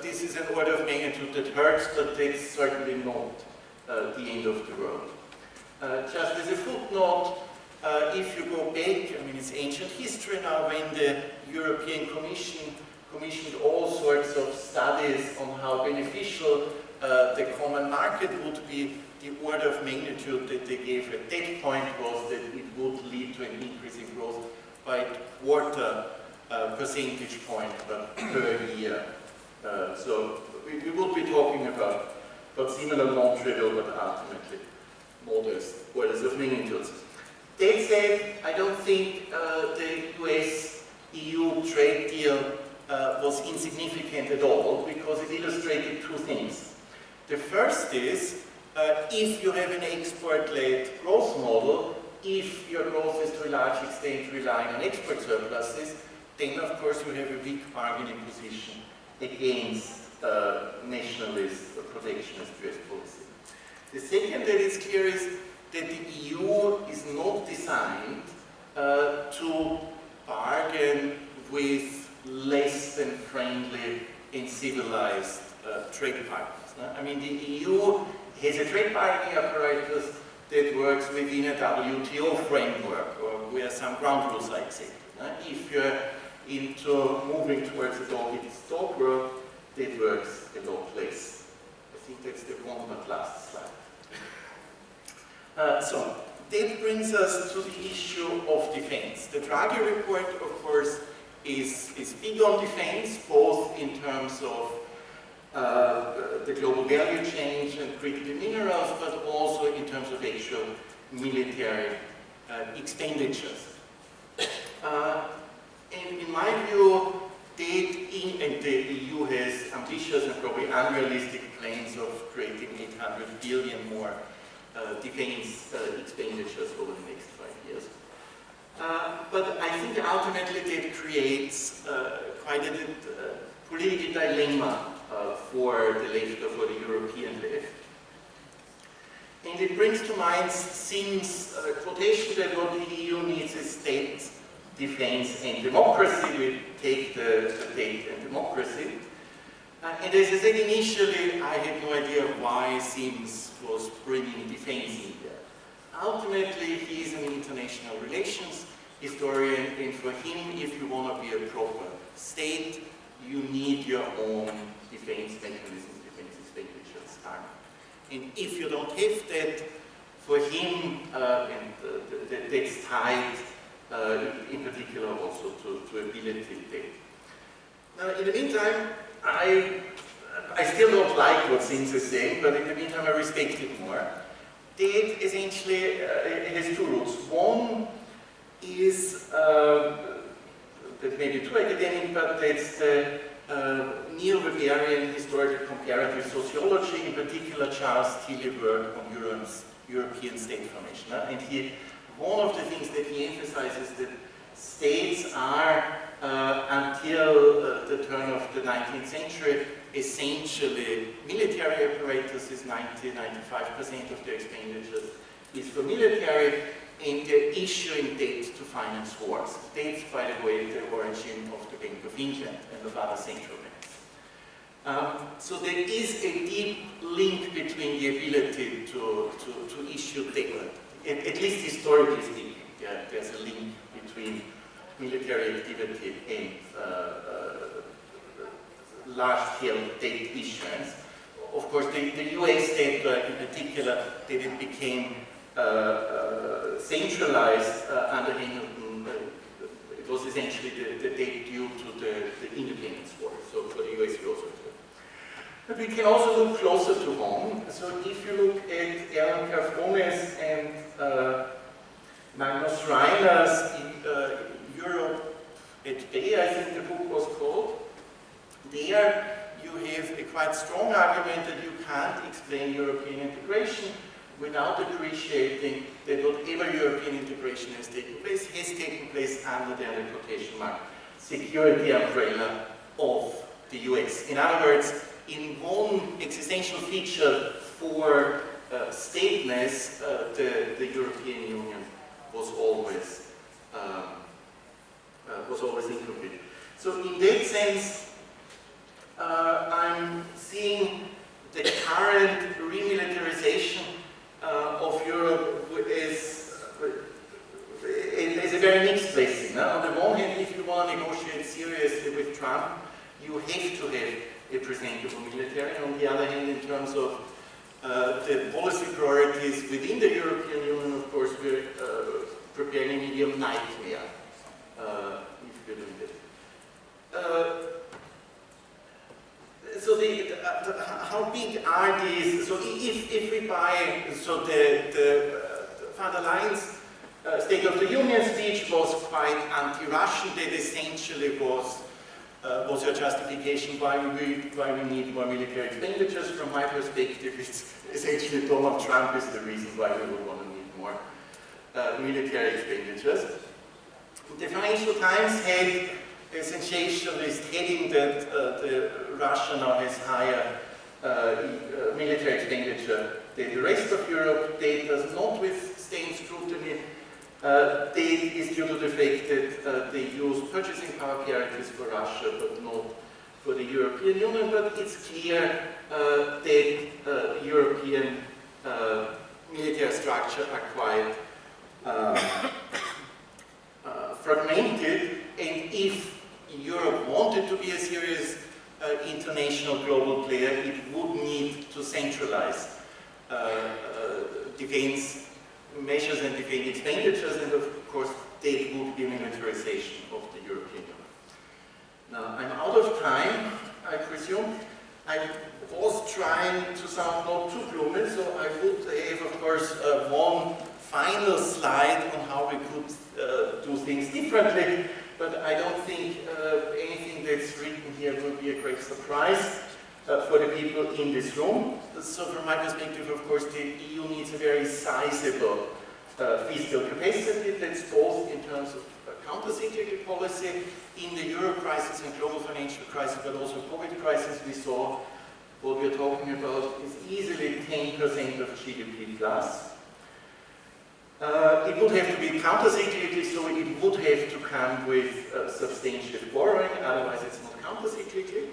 This is an order of magnitude that hurts, but that's certainly not the end of the world. Just as a footnote, if you go back, I mean it's ancient history now, when the European Commission commissioned all sorts of studies on how beneficial the common market would be, the order of magnitude that they gave at that point was that it would lead to an increase in growth by a quarter percentage point per year. So we would be talking about similar non-trivial but ultimately modest orders of magnitudes. That said, I don't think the US-EU trade deal was insignificant at all, because it illustrated two things. The first is, if you have an export-led growth model, if your growth is to a large extent relying on export surpluses, then of course you have a weak bargaining position against nationalist or protectionist US policy. The second that is clear is that the EU is not designed to bargain with less than friendly and civilized trade partners. I mean, the EU has a trade bargaining apparatus that works within a WTO framework, or where some ground rules are accepted. If you're into moving towards a dog-eat-dog world, that works a lot less. I think that's the one but last slide. So that brings us to the issue of defense. The Draghi report, of course, is big on defense, both in terms of the global value chain and critical minerals, but also in terms of actual military expenditures. And in my view, and the EU has ambitious and probably unrealistic plans of creating 800 billion more defense expenditures over the next 5 years. But I think ultimately that creates quite a political dilemma for the left or for the European left. And it brings to mind Sim's quotation that what the EU needs is state, defense and democracy. We take the state and democracy. And as I said initially, I had no idea why Sims was bringing defense in there. Ultimately, he is an international relations historian, and for him, if you want to be a proper state, you need your own defense mechanisms, defense expenditures. And if you don't have that, for him, that's tied in particular also to ability debt. Now, in the meantime, I still don't like what Sims is saying, but in the meantime I respect it more. Debt essentially has two roots. One is, that may be too academic, but that's the neo-Weberian historical comparative sociology, in particular Charles Tilly's work on European state formation. And one of the things that he emphasizes that states are, until the turn of the 19th century, essentially military apparatuses. 90–95% of their expenditures is for military, and they're issuing debt to finance wars. That's, by the way, the origin of the Bank of England and of other central banks. So there is a deep link between the ability to issue should take, at least historically speaking, there's a link between military activity and large-scale debt issuance. Of course, the US debt in particular, that it became centralized under Hamilton, it was essentially the debt due to the independence war. So for the US, we also do. But we can also look closer to home. So if you look at Alan Carfones and Magnus Reiner's Europe at Bay, I think the book was called, there you have a quite strong argument that you can't explain European integration without appreciating that whatever European integration has taken place under the quotation mark security umbrella of the US. In other words, in one existential feature for stateless, the European Union was always incomplete. So in that sense, I'm seeing the current remilitarization of Europe as a very mixed blessing. On the one hand, if you want to negotiate seriously with Trump, you have to have a presentable military. On the other hand, in terms of the policy priorities within the European Union, of course, we're preparing a medium nightmare if we're doing that. So how big are these? So if we buy, so the von der Leyen's State of the Union speech was quite anti-Russian. That essentially was your justification why we need more military expenditures. From my perspective, it's essentially Donald Trump is the reason why we would want to need more military expenditures. The Financial Times had a sensationalist heading that Russia now has higher military expenditure than the rest of Europe. That does not withstand scrutiny. That is due to the fact that they use purchasing power parities for Russia, but not for the European Union. But it's clear that European military structure are quite fragmented, and if Europe wanted to be a serious international global player, it would need to centralize defense measures and defense expenditures, and of course that would be militarization of the European Union. Now, I'm out of time, I presume. I was trying to sound not too gloomy, so I would have, of course, one final slide on how we could do things differently, but I don't think anything that's written here will be a great surprise for the people in this room. So from my perspective, of course, the EU needs a very sizable fiscal capacity. That's both in terms of counter-cyclical policy. In the euro crisis and global financial crisis, but also COVID crisis, we saw what we're talking about is easily 10% of GDP plus. It would have to be counter-cyclical, so it would have to come with substantial borrowing, otherwise it's not counter-cyclical.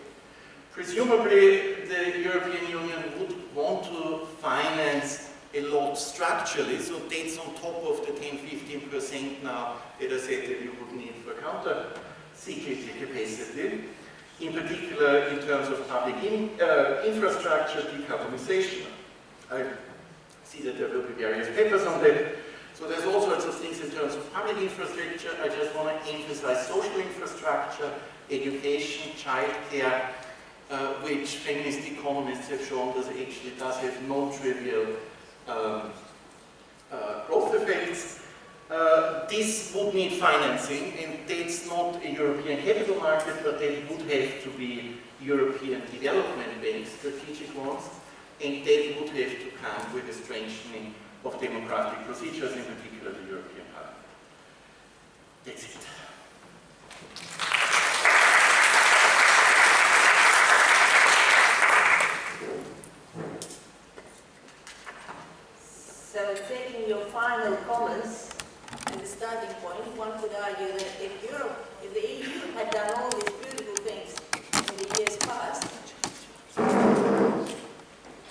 Presumably, the European Union would want to finance a lot structurally, so that's on top of the 10-15% now that I said that you would need for counter-cyclical capacity, in particular in terms of public infrastructure, decarbonization. I see that there will be various papers on that. So there's all sorts of things in terms of public infrastructure. I just want to emphasize social infrastructure, education, childcare, which feminist economists have shown that actually does have non-trivial growth effects. This would need financing, and that's not a European capital market, but that would have to be European development banks, strategic ones, and that would have to come with a strengthening of democratic procedures, in particular the European Parliament. That's it. So, taking your final comments and the starting point, one could argue that if the EU had done all these beautiful things in the years past,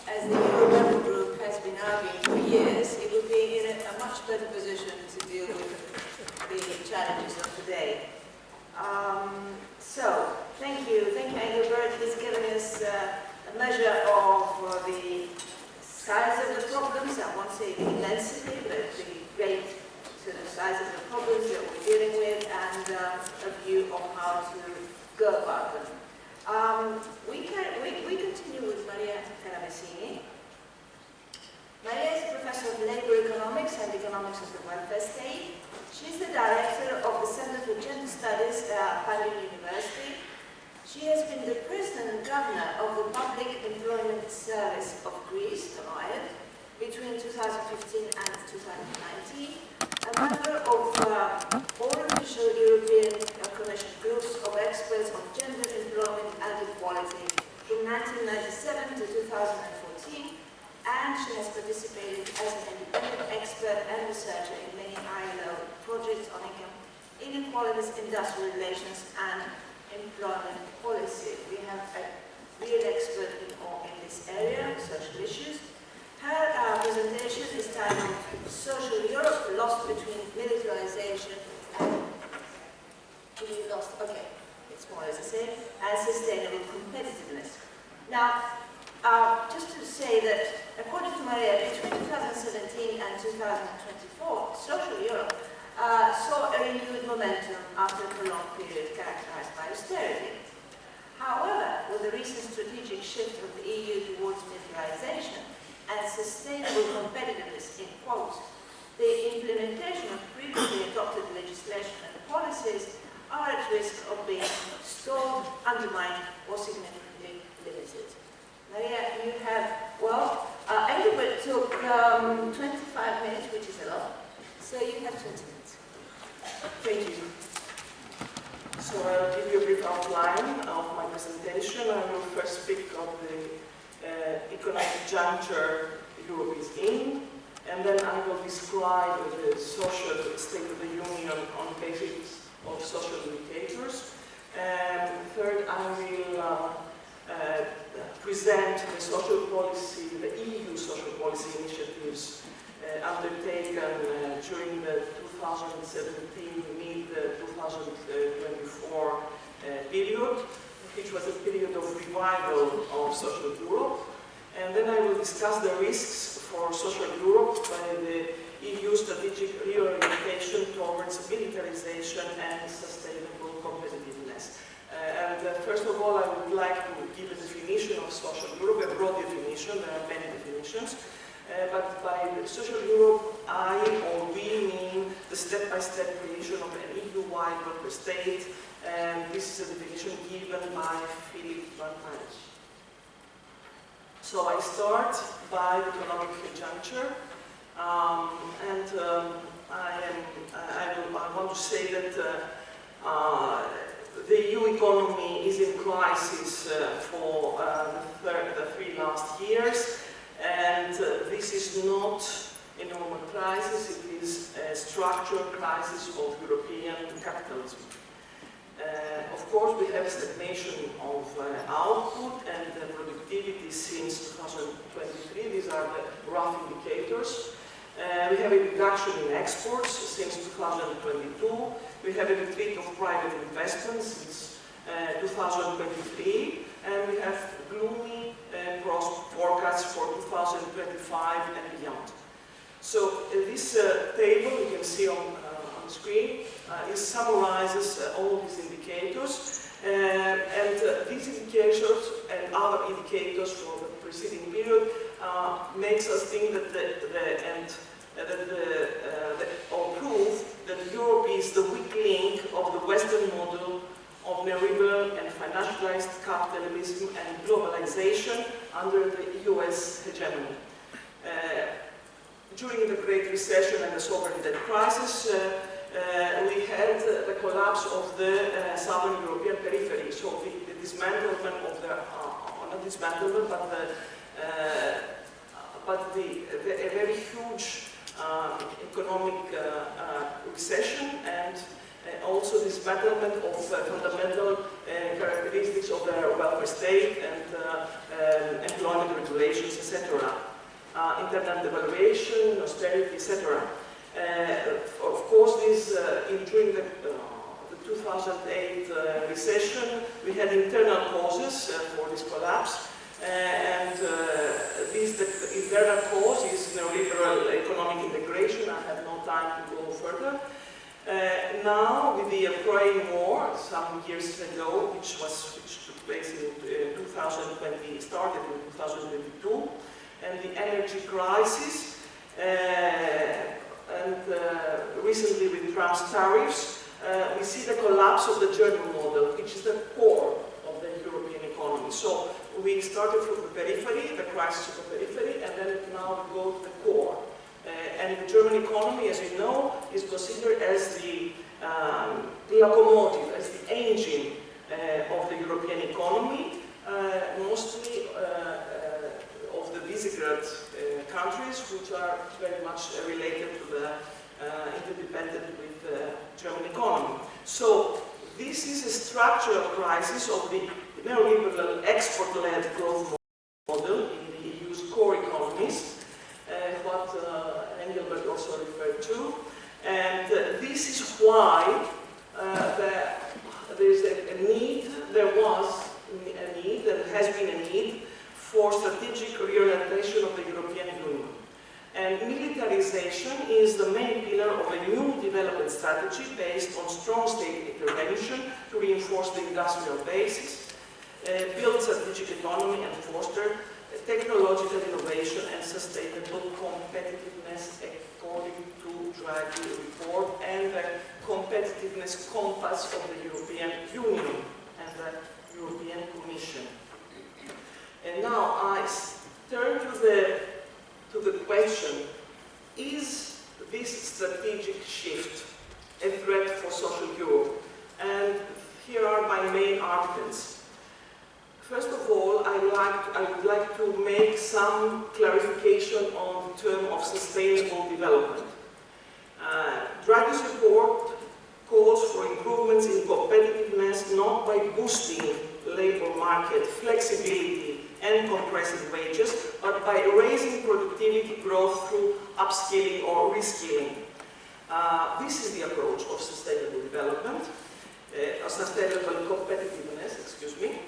as the EuroMemo group has been arguing for years, it would intensity, but the rate to the size of the problems that we're dealing with, and a view of how to go about them. We continue with Maria Karamessini. Maria is a professor of labor economics and economics of the welfare state. She's the director of the Center for Gender Studies at Panteion University. She has been the president and governor of the Public Employment Service of Greece, between 2015 and 2019, a member of all official European Commission groups of experts on gender, employment and equality from 1997 to 2014, and she has participated as an independent expert and researcher in many ILO projects on inequalities, industrial relations and employment policy. We have a real expert in this area, social issues. Her presentation is titled Social Europe, Lost Between Militarisation and it's more or less the same, and Sustainable Competitiveness. Now, just to say that according to Maria, between 2017 and 2024, Social Europe saw a renewed momentum after a prolonged period characterized by austerity. However, with the recent strategic shift of the EU towards militarization and sustainable competitiveness in quotes, the implementation of previously adopted legislation and policies are at risk of being stalled, undermined, or significantly limited. Maria, you have, Engelbert took 25 minutes, which is a lot, so you have 20 minutes. Thank you. So I'll give you a brief outline of my presentation. I will first speak of the economic juncture Europe is in, and then I will describe the social state of the Union on the basis of social indicators. And third, I will present the social policy, the EU social policy initiatives undertaken during the 2017 mid-2024 period, which was a period of revival of social Europe. And then I will discuss the risks for social Europe by the EU strategic reorientation towards militarization and sustainable competitiveness. First of all, I would like to give a definition of social Europe, a broad definition. There are many definitions. But by social Europe, we mean the step-by-step creation of an EU-wide welfare state, and this is a definition given by Philip Panteion. So I start by the economic juncture, I want to say that the EU economy is in crisis for the 3 last years. And this is not a normal crisis, it is a structural crisis of European capitalism. Of course, we have stagnation of output and productivity since 2023. These are the rough indicators. We have a reduction in exports since 2022. We have a retreat of private investment since 2023. And we have gloomy forecasts for 2025 and beyond. So this table you can see on the screen, it summarizes all these indicators. These indicators and other indicators for the preceding period makes us think that or prove that Europe is the weak link of the Western model of neoliberal and financialized capitalism and globalization under the US hegemony. During the Great Recession and the sovereign debt crisis, we had the collapse of the Southern European periphery, so the dismantlement of the, not dismantlement, but a very huge economic recession, and also dismantlement of fundamental characteristics of the welfare state and employment regulations, etc. Internal devaluation, austerity, etc. Of course, during the 2008 recession, we had internal causes for this collapse, the internal cause is neoliberal economic the Ukraine war some years ago, which took place in 2020, started in 2022, and the energy crisis, and recently with Trump's tariffs, we see the collapse of the German model, which is the core of the European economy. So we started from the periphery, the crisis of the periphery, and then now we go to the core. And the German economy, as you know, is considered as the locomotive, as the engine of the European economy, mostly of the Visegrad countries, which are very much related to the interdependent with the German economy. So this is a structural crisis of the neoliberal export-led growth model in the EU's core economies, what Engelbert also referred to. And this is why there is a need, there was a need, and has been a need for strategic reorientation of the European Union. And militarization is the main pillar of a new development strategy based on strong state intervention to reinforce the industrial basis, build strategic economy and foster technological innovation and sustainable competitiveness according to Draghi report and the competitiveness compass of the European Union and the European Commission. And now I turn to the question, is this strategic shift a threat for social Europe? And here are my main arguments. First of all, I would like to make some clarification on the term of sustainable development. Draghi's report calls for improvements in competitiveness not by boosting labor market flexibility and compressing wages, but by raising productivity growth through upskilling or reskilling. This is the approach of sustainable development, sustainable competitiveness, excuse me.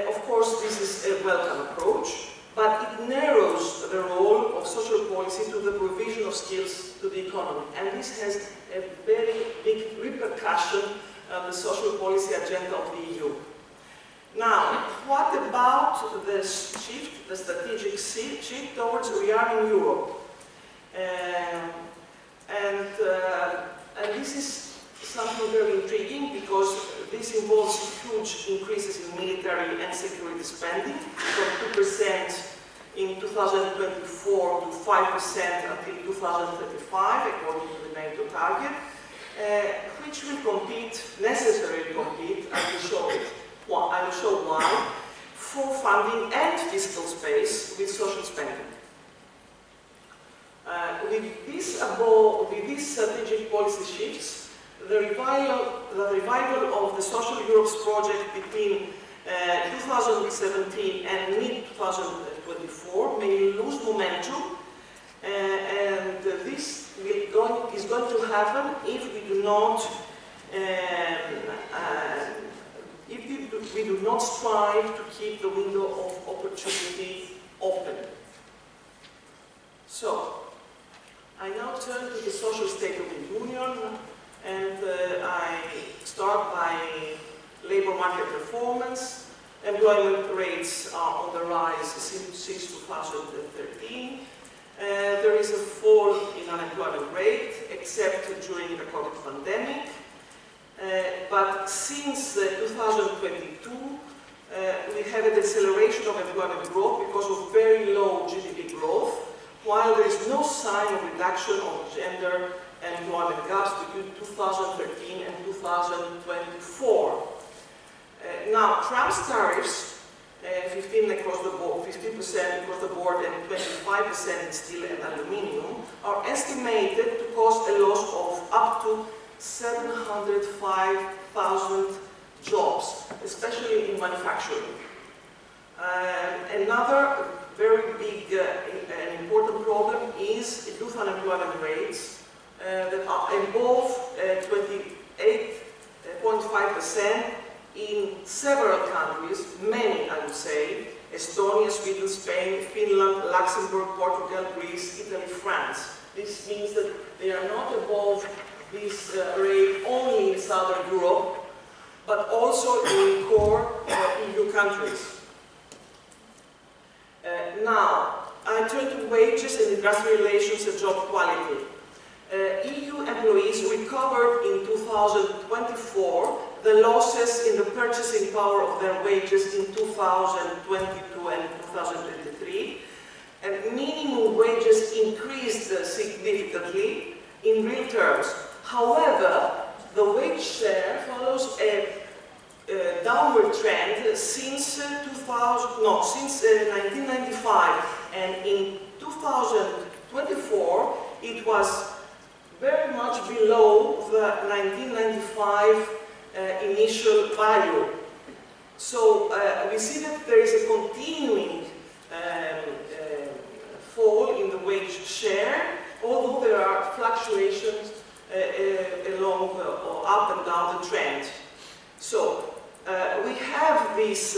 Of course, this is a welcome approach, but it narrows the role of social policy to the provision of skills to the economy. And this has a very big repercussion on the social policy agenda of the EU. Now, what about the shift, the strategic shift towards rearming Europe? And this is something very intriguing because this involves huge increases in military and security spending from 2% in 2024 to 5% until 2035, according to the NATO target, which will necessarily compete, I will show it. Well, I will show why, for funding and fiscal space with social spending. With these strategic policy shifts, the revival of the Social Europe's project between 2017 and mid-2024 may lose momentum, and this is going to happen if we do not strive to keep the window of opportunity open. So, I now turn to the social state of the Union, and I start by labor market performance. Employment rates are on the rise since 2013. There is a fall in unemployment rate, except during the COVID pandemic. But since 2022, we have a deceleration of employment growth because of very low GDP growth, while there is no sign of reduction of gender employment gaps between 2013 and 2024. Now, Trump's tariffs, 15% across the board and 25% in steel and aluminium, are estimated to cause a loss of up to 705,000 jobs, especially in manufacturing. Another very big and important problem is youth unemployment rates that are above 28.5% in several countries, many I would say, Estonia, Sweden, Spain, Finland, Luxembourg, Portugal, Greece, Italy, France. This means that they are not above this rate only in Southern Europe, but also in core EU countries. Now, I turn to wages and industrial relations and job quality. EU employees recovered in 2024 the losses in the purchasing power of their wages in 2022 and 2023, and minimum wages increased significantly in real terms. However, the wage share follows a downward trend since 1995, and in 2024 it was very much below the 1995 initial value. So we see that there is a continuing fall in the wage share, although there are fluctuations along or up and down the trend. So we have these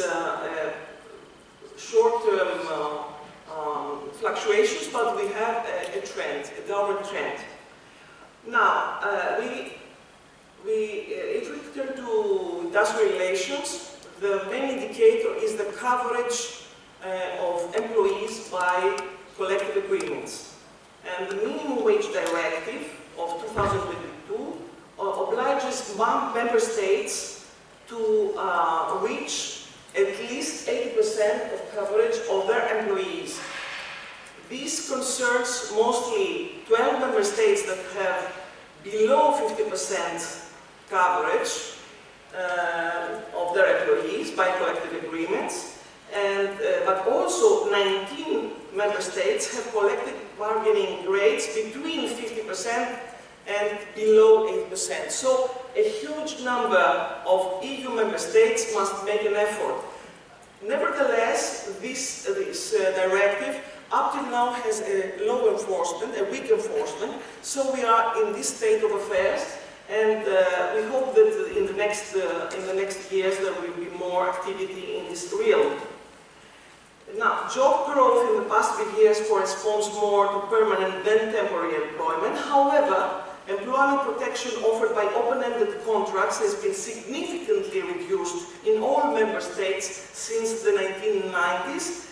short-term fluctuations, but we have a trend, a downward trend. Now, if we turn to industrial relations, the main indicator is the coverage of employees by collective agreements. And the minimum wage directive of 2022 obliges member states to reach at least 80% of coverage of their employees. This concerns mostly 12 member states that have below 50% coverage of their employees by collective agreements, and but also 19 member states have collective bargaining rates between 50% and below 8%. So a huge number of EU member states must make an effort. Nevertheless, this directive up till now has a low enforcement, a weak enforcement, so we are in this state of affairs, and we hope that in the next years there will be more activity in this realm. Now, job growth in the past 3 years corresponds more to permanent than temporary employment. However, employment protection offered by open-ended contracts has been significantly reduced in all member states since the 1990s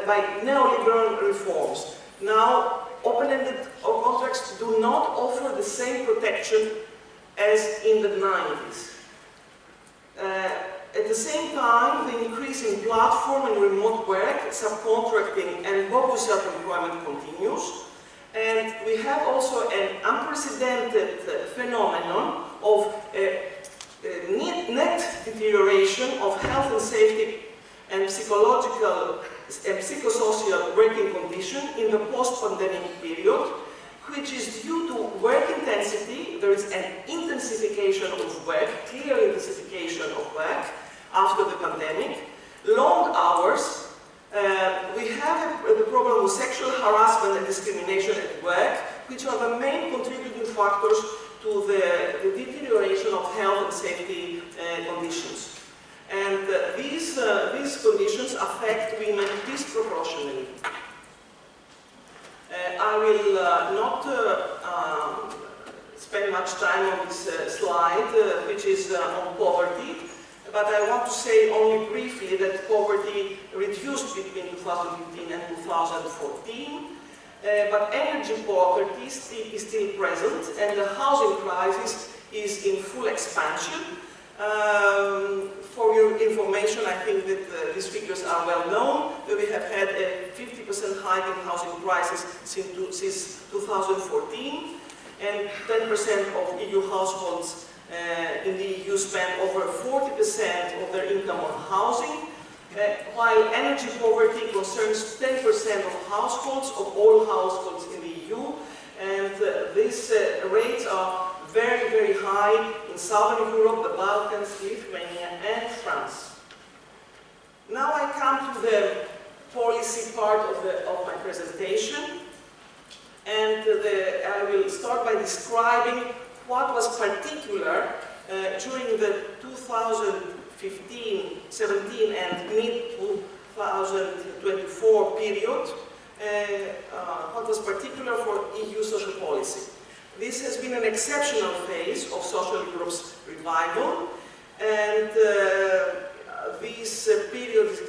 by neoliberal reforms. Now, open-ended contracts do not offer the same protection as in the 90s. At the same time, the increase in platform and remote work, subcontracting and bogus self-employment continues. And we have also an unprecedented phenomenon of net deterioration of health and safety and psychological and psychosocial working condition in the post-pandemic period, which is due to work intensity. There is an intensification of work, clear intensification of work after the pandemic, long hours. We have the problem with sexual harassment and discrimination at work, which are the main contributing factors to the deterioration of health and safety conditions. And these conditions affect women disproportionately. I will not spend much time on this slide, which is on poverty, but I want to say only briefly that poverty reduced between 2015 and 2014, but energy poverty is still present, and the housing crisis is in full expansion. For your information, I think that these figures are well known. We have had a 50% hike in housing prices since 2014, and 10% of EU households in the EU spend over 40% of their income on housing, while energy poverty concerns 10% of households, of all households in the EU, and these rates are very, very high in Southern Europe, the Balkans, Lithuania, and France. Now I come to the policy part of my presentation, and I will start by describing what was particular during the 2015-17 and mid-2024 period, what was particular for EU social policy. This has been an exceptional phase of social Europe's revival, and this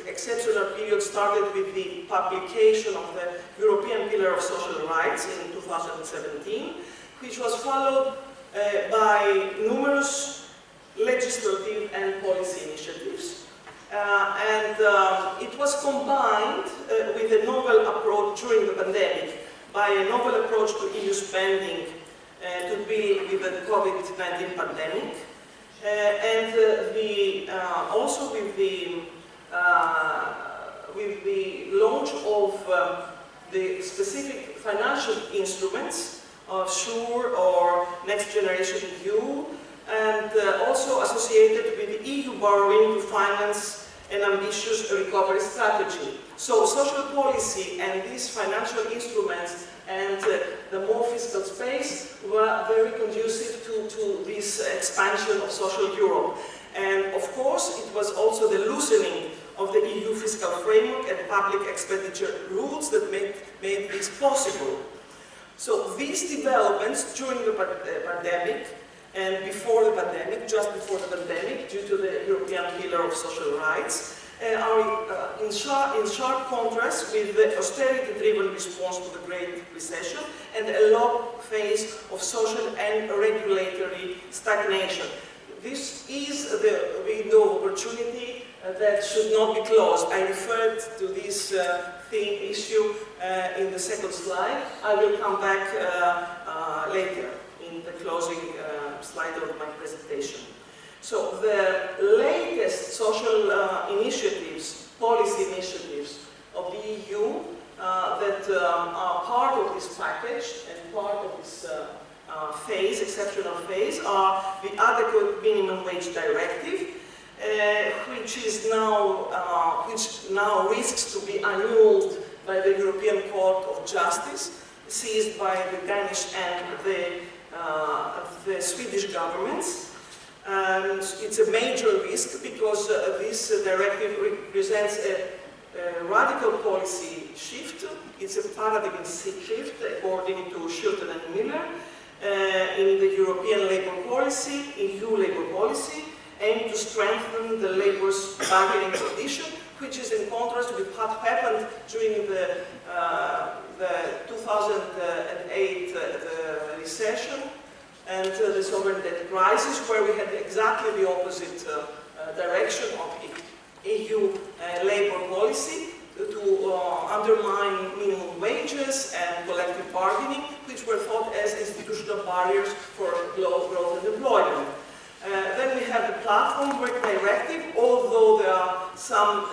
exceptional period started with the publication of the European Pillar of Social Rights in 2017, which was followed by numerous legislative and policy initiatives. It was combined with a novel approach during the pandemic, by a novel approach to EU spending to deal with the COVID-19 pandemic, and also with the launch of the specific financial instruments of SURE or Next Generation EU, and also associated with the EU borrowing to finance an ambitious recovery strategy. So social policy and these financial instruments and the more fiscal space were very conducive to this expansion of social Europe. And of course, it was also the loosening of the EU fiscal framework and public expenditure rules that made this possible. So these developments during the pandemic and before the pandemic, just before the pandemic, due to the European Pillar of Social Rights, are in sharp contrast with the austerity-driven response to the Great Recession and a long phase of social and regulatory stagnation. This is the window of opportunity that should not be closed. I referred to this issue in the second slide. I will come back later in the closing slide of my presentation. So the latest social initiatives, policy initiatives of the EU that are part of this package and part of this phase, exceptional phase, are the Adequate Minimum Wage Directive, which now risks to be annulled by the European Court of Justice, seized by the Danish and the Swedish governments. And it's a major risk because this directive represents a radical policy shift. It's a paradigm shift, according to Schulten and Miller, in the European labour policy, EU labour policy, aimed to strengthen the labour's bargaining position, which is in contrast with what happened during the 2008 recession and the sovereign debt crisis, where we had exactly the opposite direction of EU labour policy to undermine minimum wages and collective bargaining, which were thought as institutional barriers for growth and employment. Then we have the Platform Work Directive. Although there are some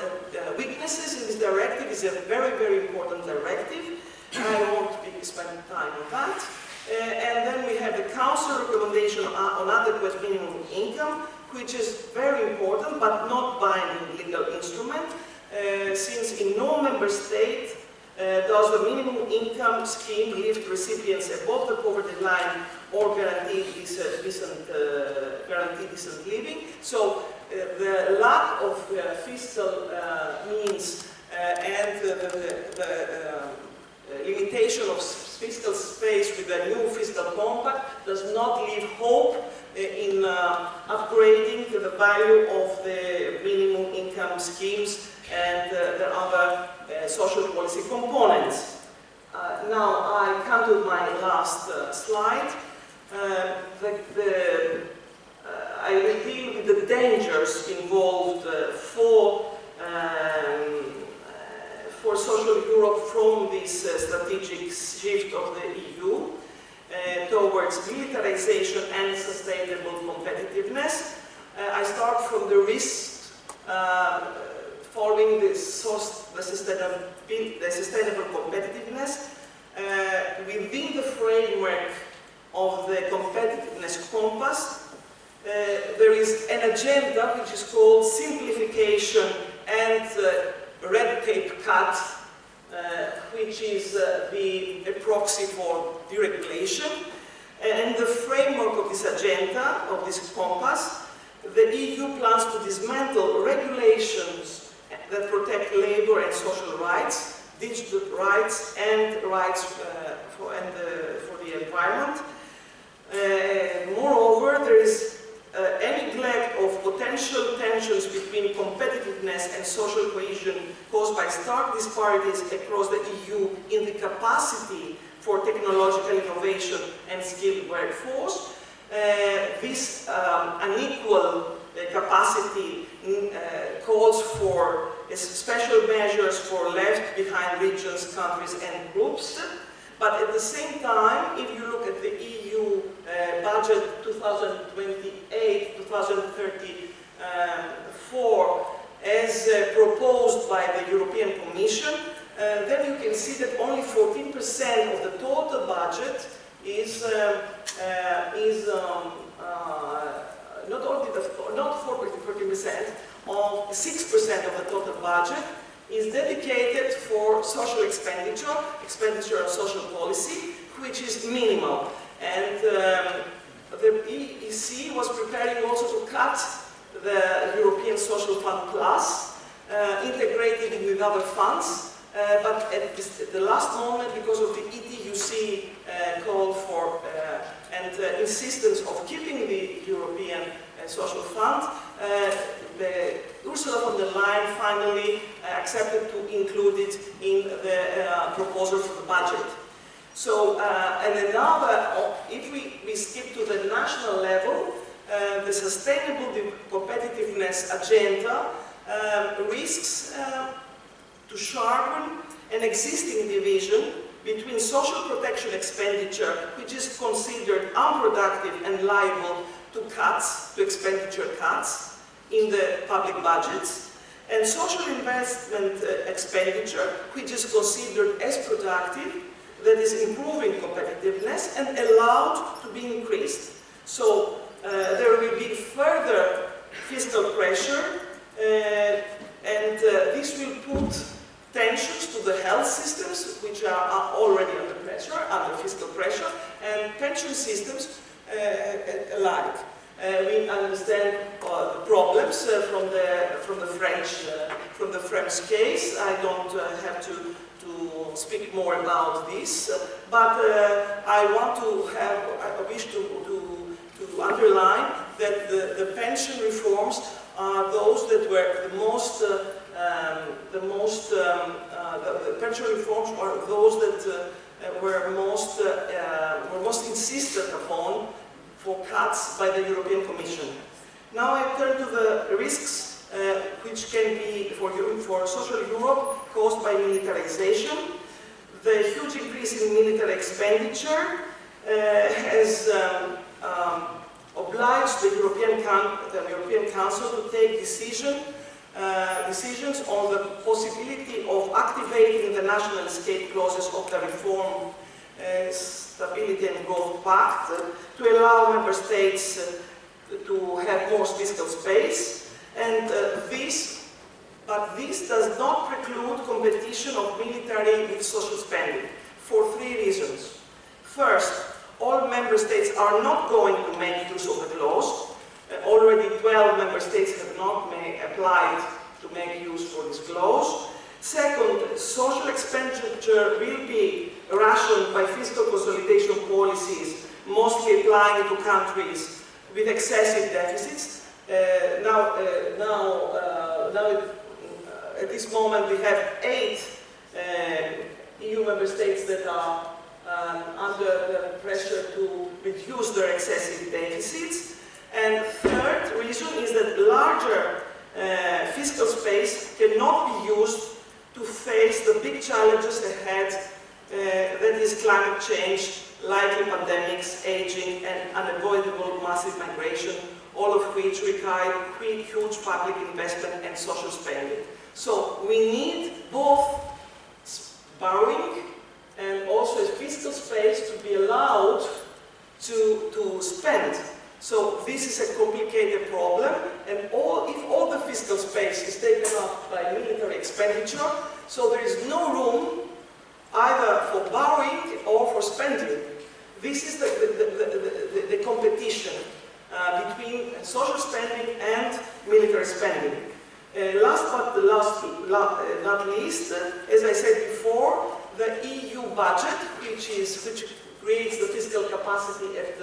weaknesses in this directive, it's a very, very important directive. I won't be spending time on that. And then we have the Council recommendation on adequate minimum income, which is very important but not binding legal instrument, since in no member state does the minimum income scheme lift recipients above the poverty line or guarantee decent living. So the lack of fiscal means and the limitation of fiscal space with a new fiscal compact does not leave hope in upgrading the value of the minimum income schemes and the other social policy components. Now I come to my last slide. I will deal with the dangers involved for social Europe from this strategic shift of the EU towards militarization and sustainable competitiveness. I start from the risks following the sustainable competitiveness within the framework of the competitiveness compass. There is an agenda which is called simplification and red tape cut, which is a proxy for deregulation. And the framework of this agenda, of this compass, the EU plans to dismantle regulations that protect labour and social rights, digital rights, and rights for the environment. Moreover, there is a neglect of potential tensions between competitiveness and social cohesion caused by stark disparities across the EU in the capacity for technological innovation and skilled workforce. This unequal capacity calls for special measures for left behind regions, countries and groups. But at the same time, if you look at the EU budget 2028-2034 as proposed by the European Commission, then you can see that only 14% of the total budget is not 14%, of 6% of the total budget is dedicated for social expenditure on social policy, which is minimal. And the EEC was preparing also to cut the European Social Fund Plus, integrating it with other funds, but at the last moment, because of the ETUC call for and insistence of keeping the European Social Fund, Ursula von der Leyen finally accepted to include it in the proposal for the budget. So, and another, if we skip to the national level, the sustainable competitiveness agenda risks to sharpen an existing division between social protection expenditure, which is considered unproductive and liable to cuts, to expenditure cuts in the public budgets, and social investment expenditure, which is considered as productive, that is improving competitiveness and allowed to be increased. So there will be further fiscal pressure, and this will put tensions to the health systems, which are already under pressure, under fiscal pressure, and pension systems alike. We understand the problems from the French case. I don't have to speak more about this, but I wish to underline that the pension reforms are those that were the pension reforms are those that were most insisted upon for cuts by the European Commission. Now I turn to the risks which can be for social Europe caused by militarization. The huge increase in military expenditure has obliged the European Council to take decisions on the possibility of activating the national escape clauses of the Reform, Stability and Growth Pact to allow member states to have more fiscal space, and this does not preclude competition of military with social spending for three reasons. First, all member states are not going to make use of the clause. Already 12 member states have not applied to make use for this clause. Second, social expenditure will be rationed by fiscal consolidation policies, mostly applying to countries with excessive deficits. At this moment, we have 8 EU member states that are under the pressure to reduce their excessive deficits. And third reason is that larger fiscal space cannot be used to face the big challenges ahead, that is climate change, likely pandemics, aging, and unavoidable massive migration, all of which require huge public investment and social spending. So we need both borrowing and also a fiscal space to be allowed to spend. So this is a complicated problem, and if all the fiscal space is taken up by military expenditure, so there is no room either for borrowing or for spending. This is the competition between social spending and military spending. Last but not least, as I said before, the EU budget, which creates the fiscal capacity at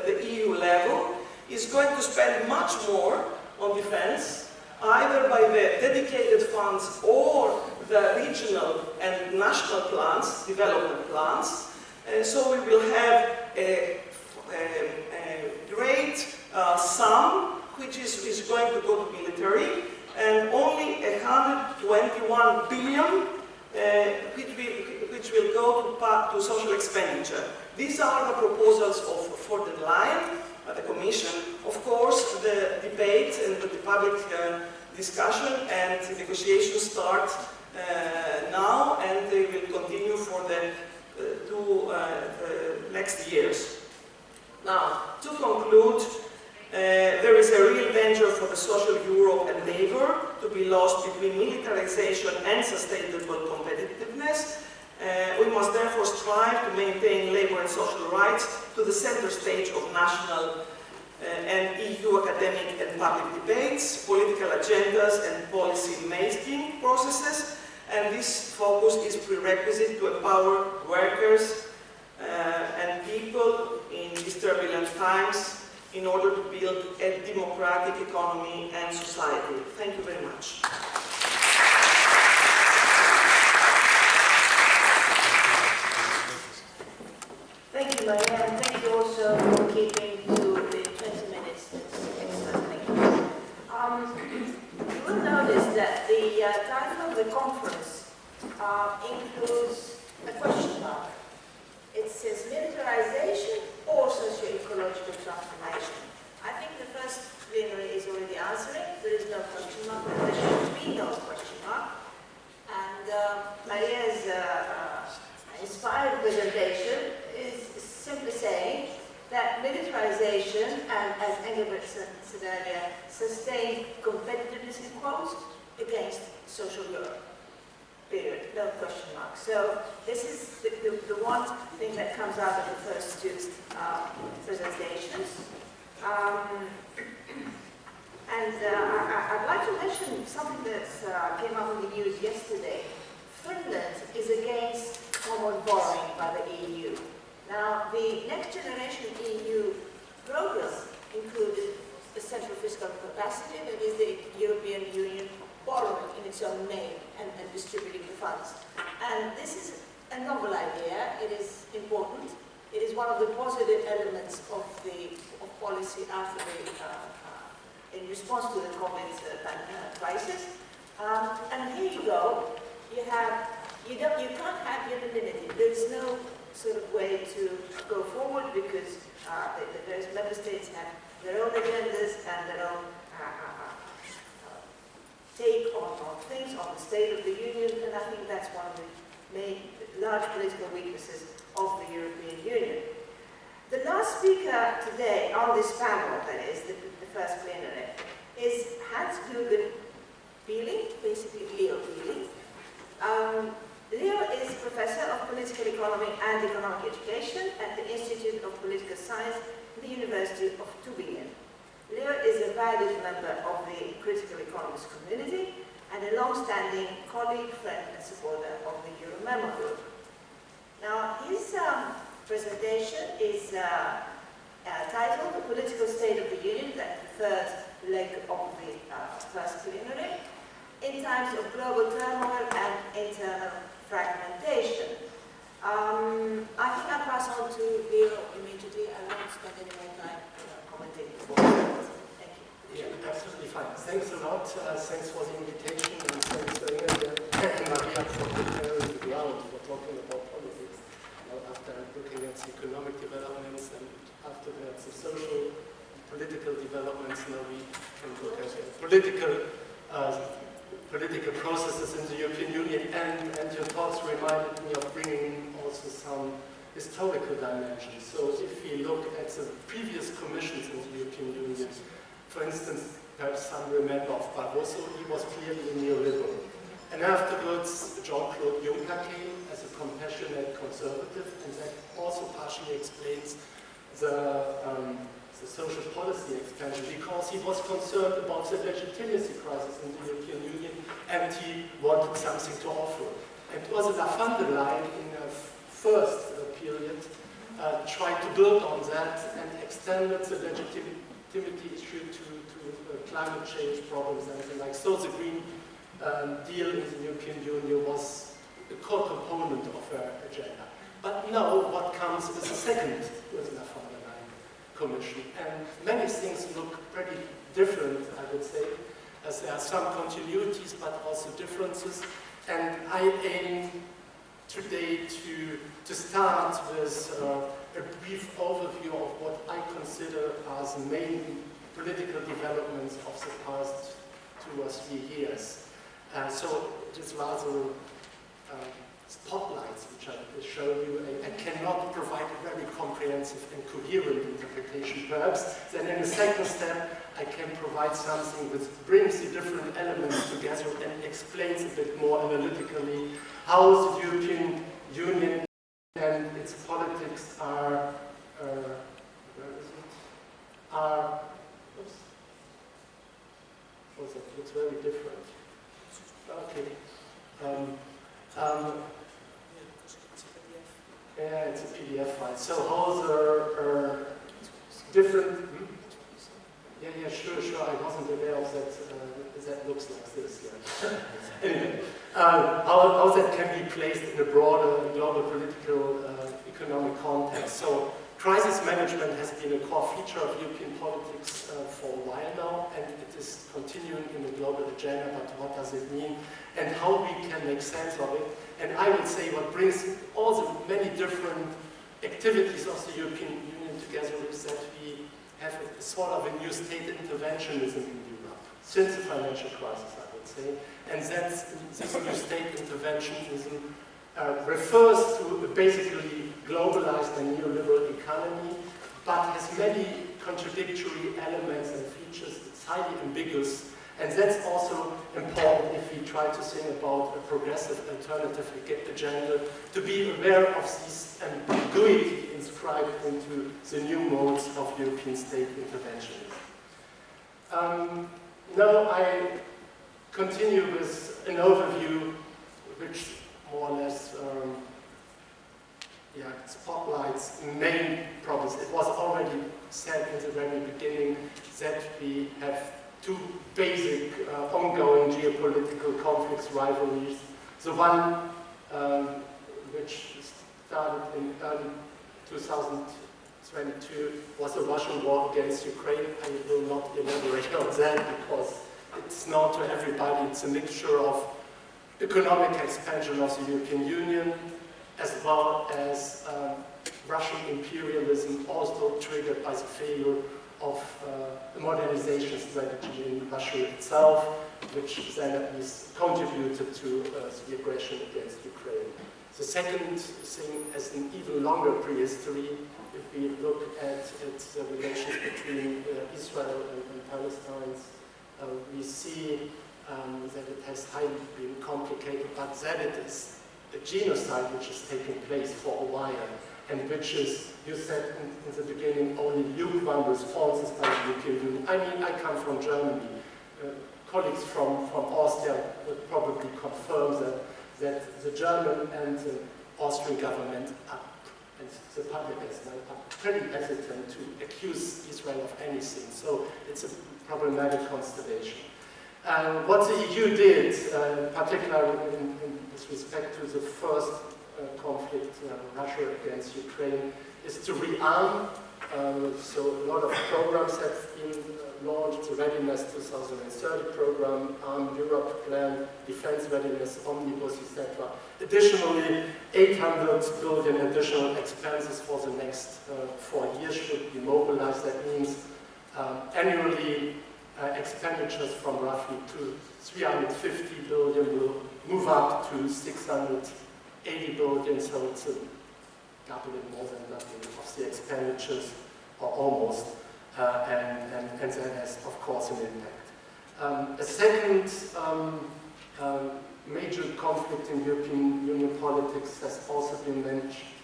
the EU level, is going to spend much more on defense, either by the dedicated funds or the regional and national plans, development plans. So we will have a great sum which is going to go to military, and only 121 billion which will go to social expenditure. These are the proposals of for the line, the Commission. Of course, the debate and the public discussion and negotiations start now, and they will continue for the two next years. Now, to conclude, there is a real danger for the social Europe endeavor to be lost between militarization and sustainable competitiveness. We must therefore strive to maintain labour and social rights to the center stage of national and EU academic and public debates, political agendas and policy making processes, and this focus is prerequisite to empower workers and people in these turbulent times in order to build a democratic economy and society. Thank you very much. Thank you, Maria, and thank you also for keeping to the 20 minutes. That's excellent. Thank you. You will notice that the title of the conference includes a question mark. It says militarization or socio-ecological transformation. I think the first plenary is already answering. There is no question mark, and there should be no question mark. And Maria's inspired presentation is simply saying that militarization, and as Engelbert said earlier, sustained competitiveness in quotes against social Europe. Period. No question mark. So this is the one thing that comes out of the first two presentations. I'd like to mention something that came up in the news yesterday. Finland is against common borrowing by the EU. Now, the Next Generation EU program included the central fiscal capacity, that is the European Union borrowing in its own name and distributing the funds. And this is a novel idea. It is important. It is one of the positive elements of policy after in response to the COVID crisis. And here you go. You can't have unanimity. There is no sort of way to go forward because the various member states have their own agendas and their own take on things, on the state of the Union, and I think that's one of the main large political weaknesses of the European Union. The last speaker today on this panel, that is the first plenary, is Hans-Jürgen Bieling, basically Leo Bieling. Leo is Professor of Political Economy and Economic Education at the Institute of Political Science at the University of Tübingen. Leo is a valued member of the critical economist community and a long-standing colleague, friend and supporter of the EuroMemo group. Now, his presentation is titled The Political State of the Union, that's the third leg of the first plenary, in times of global turmoil and internal fragmentation. I think I'll pass on to Leo immediately. I won't spend any more time commenting. Thank you. Yeah, absolutely fine. Thanks a lot. Thanks for the invitation, and thanks to Engelbert and Maria for preparing the ground for talking about politics. After looking at the economic developments and afterwards the social and political developments, now we can look at political processes in the European Union, and your thoughts reminded me of bringing in also some historical dimensions. So if we look at the previous commissions in the European Union, for instance, perhaps some remember of Barroso, he was clearly a neoliberal. And afterwards, Jean-Claude Juncker came as a compassionate conservative, and that also partially explains the social policy expansion, because he was concerned about the legitimacy crisis in the European Union, and he wanted something to offer. And Ursula von der Leyen, in her first period, built on that and extended the legitimacy issue to climate change problems and everything like so. The Green Deal in the European Union was a core component of her agenda. But now, what comes is the second Ursula von der Leyen Commission, and many things look pretty different, I would say, as there are some continuities but also differences. And I aim today to start with a brief overview of what I consider as the main political developments of the past 2 or 3 years. So it is rather spotlights which I will show you. I cannot provide a very comprehensive and coherent interpretation perhaps. Then in the second step I can provide something which brings the different elements together and explains a bit more analytically how the European Union and its politics are oops. Oh, that looks very different. Okay. Yeah, it's a PDF file. So how are different? Yeah, sure. I wasn't aware of that. That looks like this. Yeah. Anyway, how that can be placed in a broader global political economic context. So crisis management has been a core feature of European politics for a while now, and it is continuing in the global agenda. But what does it mean, and how we can make sense of it? And I would say what brings all the many different activities of the European Union together is that we have a sort of a new state interventionism in Europe since the financial crisis, I would say. And that this new state interventionism refers to a basically globalized and neoliberal economy, but has many contradictory elements and features. It's highly ambiguous. And that's also important if we try to think about a progressive alternative agenda, to be aware of this ambiguity inscribed into the new modes of European state interventionism. Now I continue with an overview which more or less spotlights main problems. It was already said in the very beginning that we have 2 basic ongoing geopolitical conflicts, rivalries. The one which started in early 2022 was the Russian war against Ukraine. I will not elaborate on that because it's known to everybody. It's a mixture of economic expansion of the European Union as well as Russian imperialism, also triggered by the failure of the modernization strategy in Russia itself, which then at least contributed to the aggression against Ukraine. The second thing is an even longer prehistory. If we look at its relations between Israel and Palestine, we see that it has highly been complicated, but that it is a genocide which is taking place for a while, and which is, you said in the beginning, only lukewarm responses by the European Union. I mean, I come from Germany. Colleagues from Austria would probably confirm that the German and the Austrian government and the public as well are pretty hesitant to accuse Israel of anything. So it's a problematic constellation. What the EU did, particularly in with respect to the first conflict, Russia against Ukraine, is to rearm. So a lot of programs have been launched, the Readiness 2030 program, Arm Europe plan, Defense Readiness, Omnibus, etc. Additionally, 800 billion additional expenses for the next 4 years should be mobilized. That means annually expenditures from roughly to 350 billion will move up to 680 billion, so it's a doubling, more than doubling of the expenditures, or almost, and that has, of course, an impact. A second major conflict in European Union politics has also been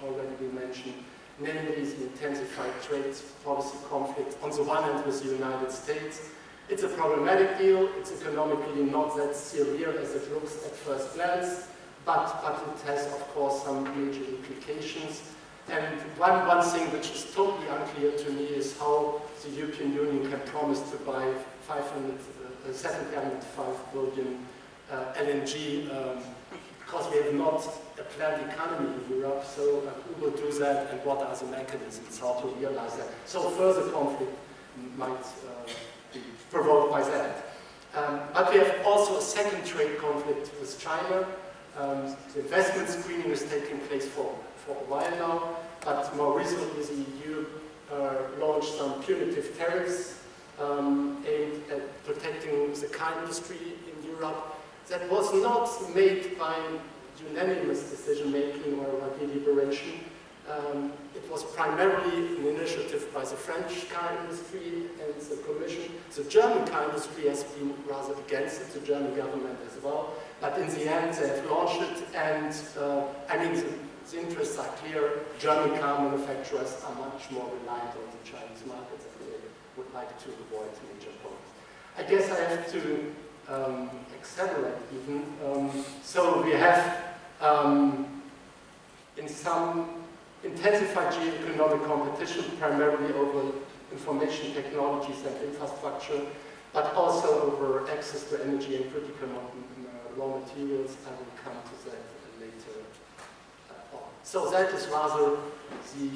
already been mentioned, namely the intensified trade policy conflict, on the one hand with the United States. It's a problematic deal. It's economically not that severe as it looks at first glance, but it has, of course, some major implications. And one thing which is totally unclear to me is how the European Union can promise to buy 705 billion LNG because we have not a planned economy in Europe, so who will do that and what are the mechanisms, how to realize that. So further conflict might be provoked by that. But we have also a second trade conflict with China. The investment screening is taking place for a while now, but more recently the EU launched some punitive tariffs aimed at protecting the car industry in Europe. That was not made by unanimous decision-making or deliberation. It was primarily an initiative by the French car industry and the Commission. The German car industry has been rather against it, the German government as well. But in the end, they have launched it, and I mean, the interests are clear. German car manufacturers are much more reliant on the Chinese markets, and they would like to avoid major problems. I guess I have to accelerate even. So we have, in some intensified geoeconomic competition, primarily over information technologies and infrastructure, but also over access to energy and critical raw materials. I will come to that later on. So that is rather the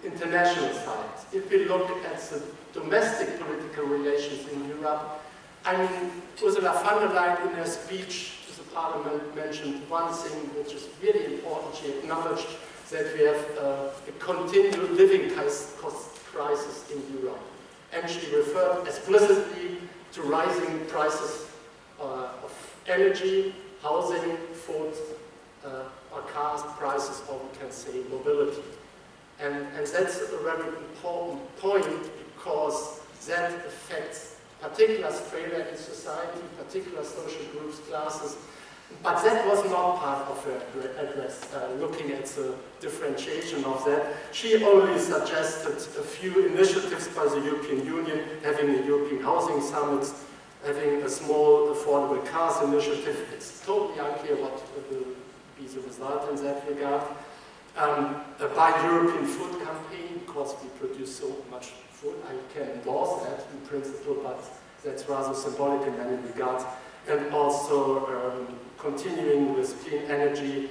international side. If we look at the domestic political relations in Europe, I mean, Ursula von der Leyen in her speech to the Parliament mentioned one thing which is really important. She acknowledged that we have a continued living cost crisis in Europe. And she referred explicitly to rising prices of energy, housing, food, or cars prices, or we can say mobility. And that's a very important point because that affects particular strata in society, particular social groups, classes. But that was not part of her address, looking at the differentiation of that. She only suggested a few initiatives by the European Union, having a European Housing Summit, having a small affordable cars initiative. It's totally unclear what will be the result in that regard. A Buy European Food campaign, because we produce so much food. I can endorse that in principle, but that's rather symbolic in many regards. And also continuing with clean energy,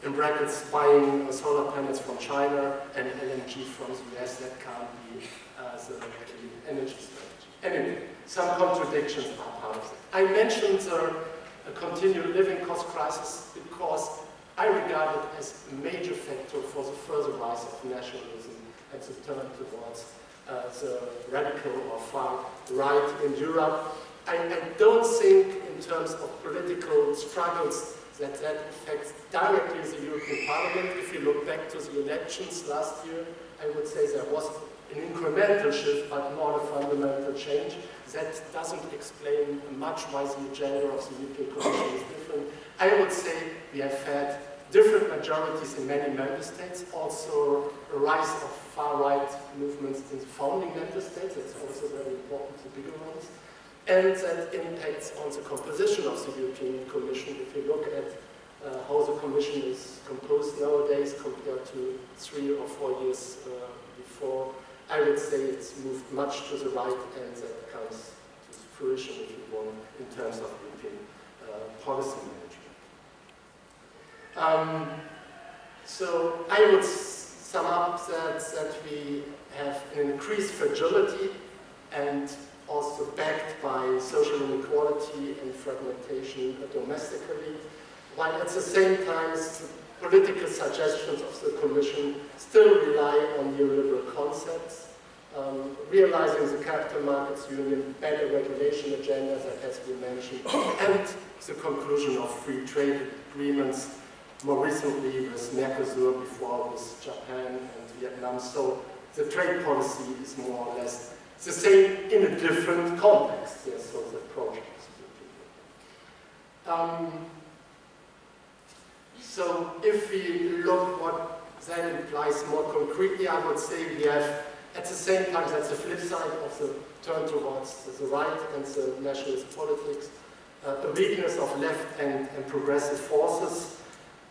in brackets, buying solar panels from China and LNG from the US. That can't be the clean energy strategy. Anyway, some contradictions are part of it. I mentioned the continued living cost crisis because I regard it as a major factor for the further rise of nationalism and the turn towards the radical or far right in Europe. I don't think in terms of political struggles that affects directly the European Parliament. If you look back to the elections last year, I would say there was an incremental shift, but not a fundamental change. That doesn't explain much why the agenda of the European Commission is different. I would say we have had different majorities in many member states, also a rise of far-right movements in the founding member states. That's also very important, the bigger ones. And that impacts on the composition of the European Commission. If you look at how the Commission is composed nowadays compared to 3 or 4 years before, I would say it's moved much to the right, and that comes to fruition, if you want, in terms of European policy management. So I would sum up that we have an increased fragility and also backed by social inequality and fragmentation domestically, while at the same time the political suggestions of the Commission still rely on neoliberal concepts, realizing the capital markets union, better regulation agenda that has been mentioned, and the conclusion of free trade agreements, more recently with Mercosur, before with Japan and Vietnam. So the trade policy is more or less the same in a different context. Yes, so the projects. So if we look what that implies more concretely, I would say we have, at the same time, that's the flip side of the turn towards the right and the nationalist politics, a weakness of left and progressive forces.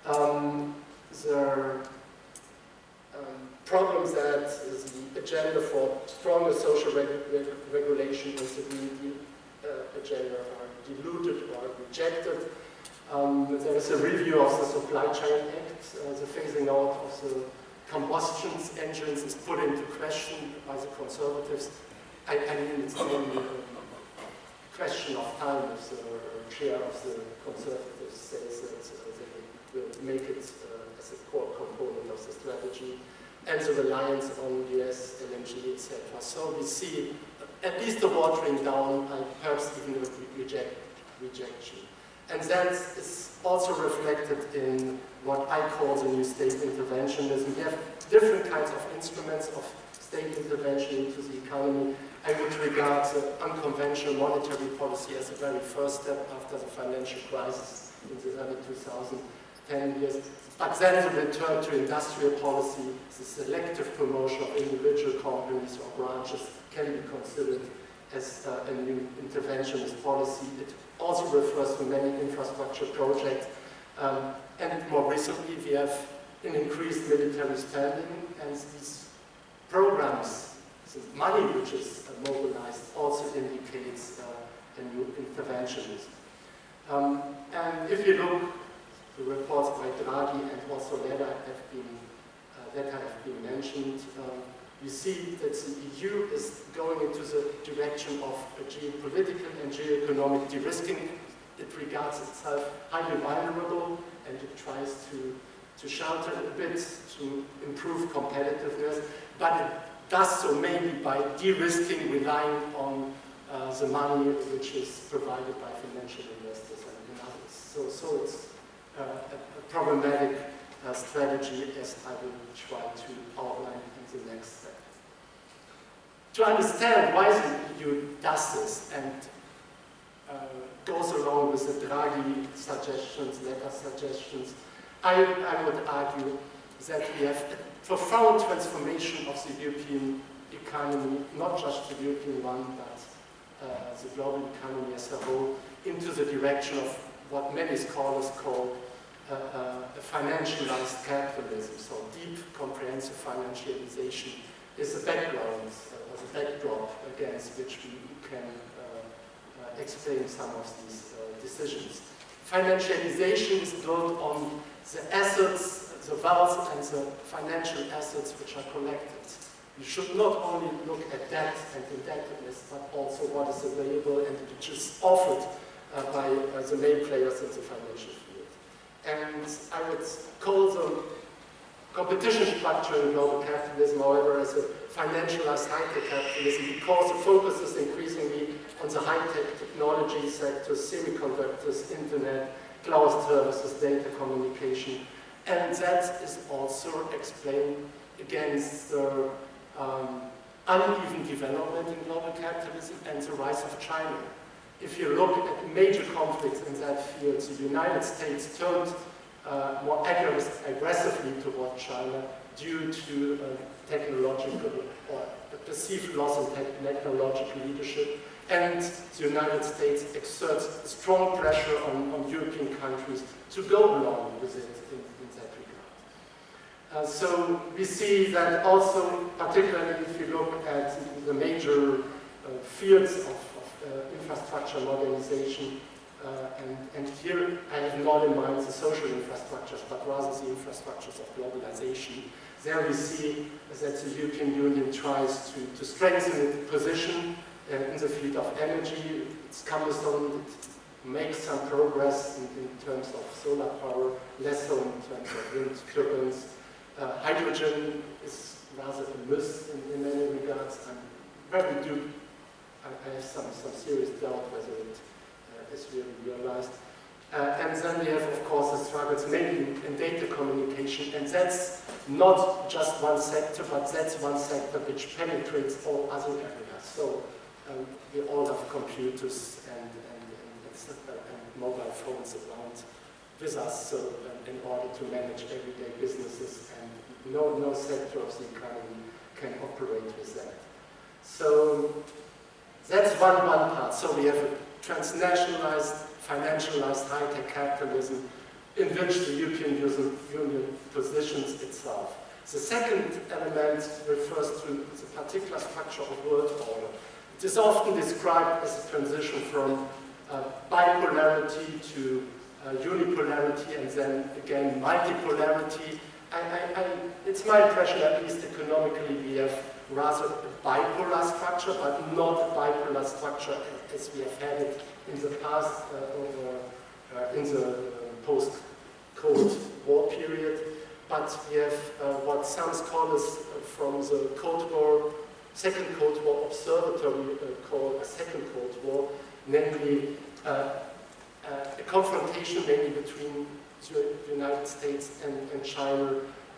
The problems that the agenda for stronger social regulation and the Green Deal agenda are diluted or rejected. There is a review of the Supply Chain Act. The phasing out of the combustion engines is put into question by the Conservatives. I mean, it's only a question of time if the chair of the Conservatives says that they will make it as a core component of the strategy, and the reliance on US, LNG, etc. So we see at least a watering down, and perhaps even a rejection. And that is also reflected in what I call the new state interventionism. We have different kinds of instruments of state intervention into the economy. I would regard the unconventional monetary policy as a very first step after the financial crisis in the early 2010 years. But then the return to industrial policy, the selective promotion of individual companies or branches can be considered as a new interventionist policy. It also refers to many infrastructure projects. And more recently, we have an increased military spending, and these programs, the money which is mobilized, also indicates a new interventionism. And if you look, the reports by Draghi and also that have been mentioned, you see that the EU is going into the direction of a geopolitical and geoeconomic de-risking. It regards itself highly vulnerable, and it tries to shelter a bit, to improve competitiveness, but it does so mainly by de-risking, relying on the money which is provided by financial investors and others. So it's a problematic strategy, as I will try to outline in the next step. To understand why the EU does this and goes along with the Draghi suggestions, letter suggestions, I would argue that we have a profound transformation of the European economy, not just the European one, but the global economy as a whole, into the direction of what many scholars call a financialized capitalism. So deep, comprehensive financialization is the background, or the backdrop against which we can explain some of these decisions. Financialization is built on the assets, the wealth, and the financial assets which are collected. You should not only look at debt and indebtedness, but also what is available and which is offered by the main players in the financial field. And I would call the competition structure in global capitalism, however, as a financialized high-tech capitalism, because it focuses increasingly on the high-tech technology sector, semiconductors, internet, cloud services, data communication, and that is also explained against the uneven development in global capitalism and the rise of China. If you look at major conflicts in that field, the United States turned more aggressively toward China due to technological or perceived loss in technological leadership, and the United States exerts strong pressure on European countries to go along with it in that regard. So we see that also, particularly if you look at the major fields of infrastructure modernization, and here I have not in mind the social infrastructures, but rather the infrastructures of globalization. There we see that the European Union tries to strengthen its position in the field of energy. It's cumbersome, it makes some progress in terms of solar power, less so in terms of wind turbines. Hydrogen is rather a myth in many regards. I have some serious doubt whether it is really realized. And then we have, of course, the struggles mainly in data communication, and that's not just one sector, but that's one sector which penetrates all other areas. So we all have computers and mobile phones around with us, so in order to manage everyday businesses, and no sector of the economy can operate with that. So that's one part. So we have a transnationalized, financialized high-tech capitalism in which the European Union positions itself. The second element refers to the particular structure of world order. It is often described as a transition from bipolarity to unipolarity and then again multipolarity. It's my impression, at least economically, we have rather a bipolar structure, but not a bipolar structure as we have had it in the past in the post-Cold War period. But we have what some scholars from the Second Cold War Observatory call a Second Cold War, namely a confrontation mainly between the United States and China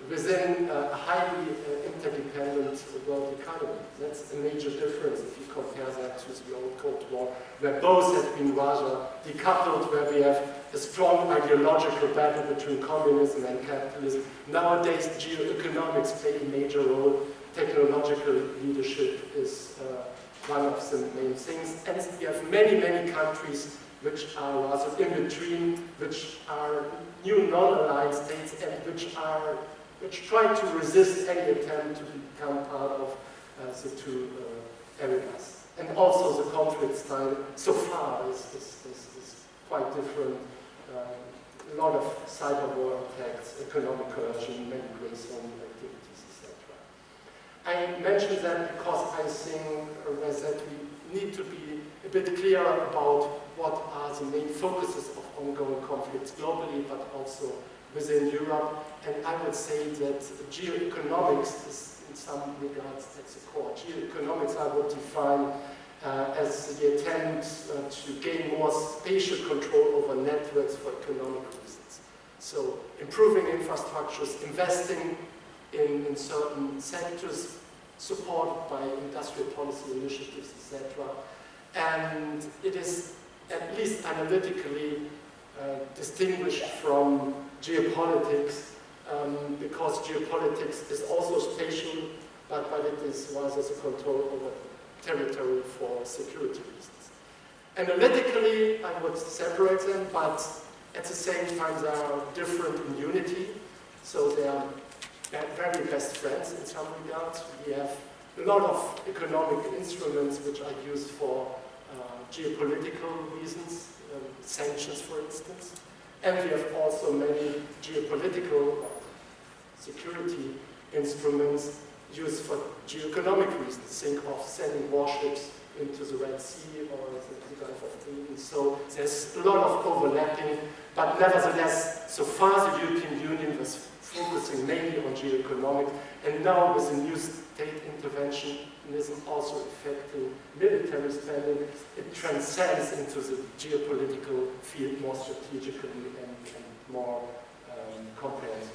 within a highly interdependent world economy. That's a major difference if you compare that to the old Cold War, where both have been rather decoupled, where we have a strong ideological battle between communism and capitalism. Nowadays, geoeconomics play a major role. Technological leadership is one of the main things. And we have many, many countries which are rather in between, which are new non-aligned states, and which try to resist any attempt to become part of the two areas. And also the conflict style so far is quite different. A lot of cyber war attacks, economic coercion, many grace home activities, etc. I mentioned that because I think that we need to be a bit clearer about what are the main focuses of ongoing conflicts globally, but also within Europe. And I would say that geoeconomics is in some regards at the core. Geoeconomics I would define as the attempt to gain more spatial control over networks for economic reasons. So improving infrastructures, investing in certain sectors, supported by industrial policy initiatives, etc. And it is at least analytically distinguished from geopolitics, because geopolitics is also spatial, but it is rather the control over territory for security reasons. Analytically, I would separate them, but at the same time they are different in unity, so they are very best friends in some regards. We have a lot of economic instruments which are used for geopolitical reasons, sanctions for instance, and we have also many geopolitical security instruments used for geoeconomic reasons. Think of sending warships into the Red Sea or the Gulf of Aden. So there's a lot of overlapping, but nevertheless, so far the European Union was focusing mainly on geoeconomic, and now with the new state interventionism also affecting military spending, it transcends into the geopolitical field more strategically and more comprehensively.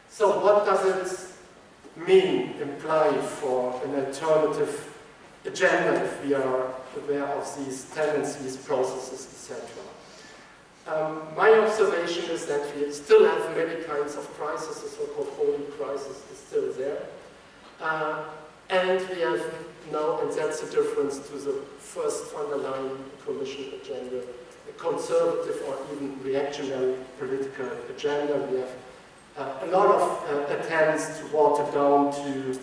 So what does it mean, imply for an alternative agenda if we are aware of these tendencies, processes, etc.? My observation is that we still have many kinds of crises. The so-called holy crisis is still there. And we have now, and that's the difference to the first underlying Commission agenda, a conservative or even reactionary political agenda. We have a lot of attempts to water down to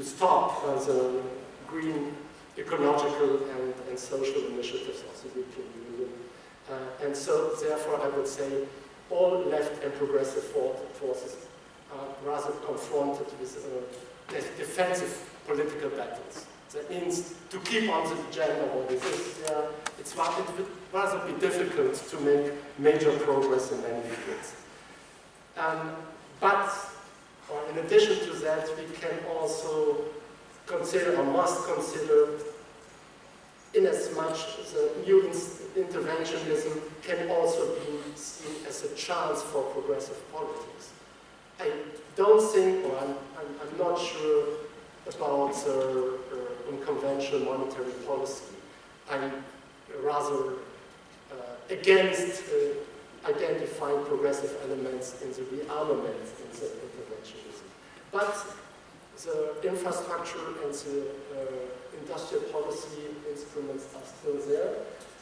stop the green ecological and social initiatives of the European Union. And so, therefore, I would say all left and progressive forces are rather confronted with defensive political battles. That means to keep on the agenda what it is, it would rather be difficult to make major progress in many fields. But in addition to that, we can also consider, or must consider, in as much the new interventionism can also be seen as a chance for progressive politics. I don't think, or I'm not sure about unconventional monetary policy. I'm rather against identifying progressive elements in the rearmament in the interventionism. But the infrastructure and the industrial policy instruments are still there.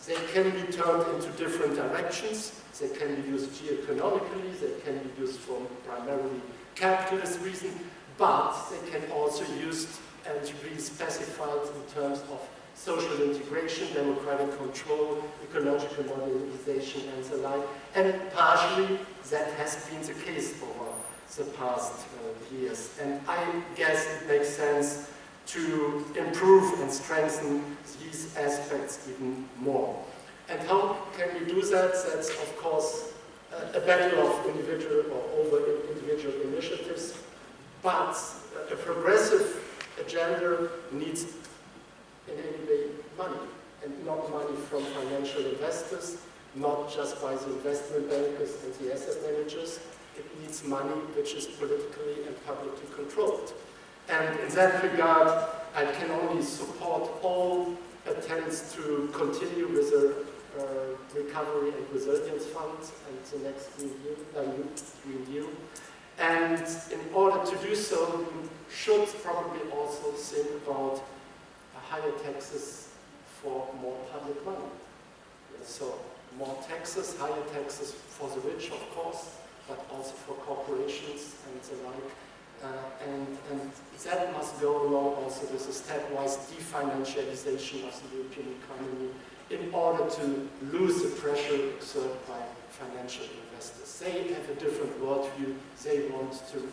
They can be turned into different directions. They can be used geo-economically, they can be used for primarily capitalist reasons, but they can also be used and be specified in terms of social integration, democratic control, ecological modernization, and the like. And partially that has been the case over the past years. And I guess it makes sense to improve and strengthen these aspects even more. And how can we do that? That's, of course, a battle of individual or over individual initiatives, but a progressive agenda needs in any way money, and not money from financial investors, not just by the investment bankers and the asset managers. It needs money which is politically and publicly controlled. And in that regard, I can only support all attempts to continue with the Recovery and Resilience Fund and the next Green Deal. And in order to do so, we should probably also think about higher taxes for more public money. So more taxes, higher taxes for the rich, of course, but also for corporations and the like. And that must go along also with a stepwise definancialization of the European economy in order to lose the pressure exerted by financial investors. They have a different worldview. They want to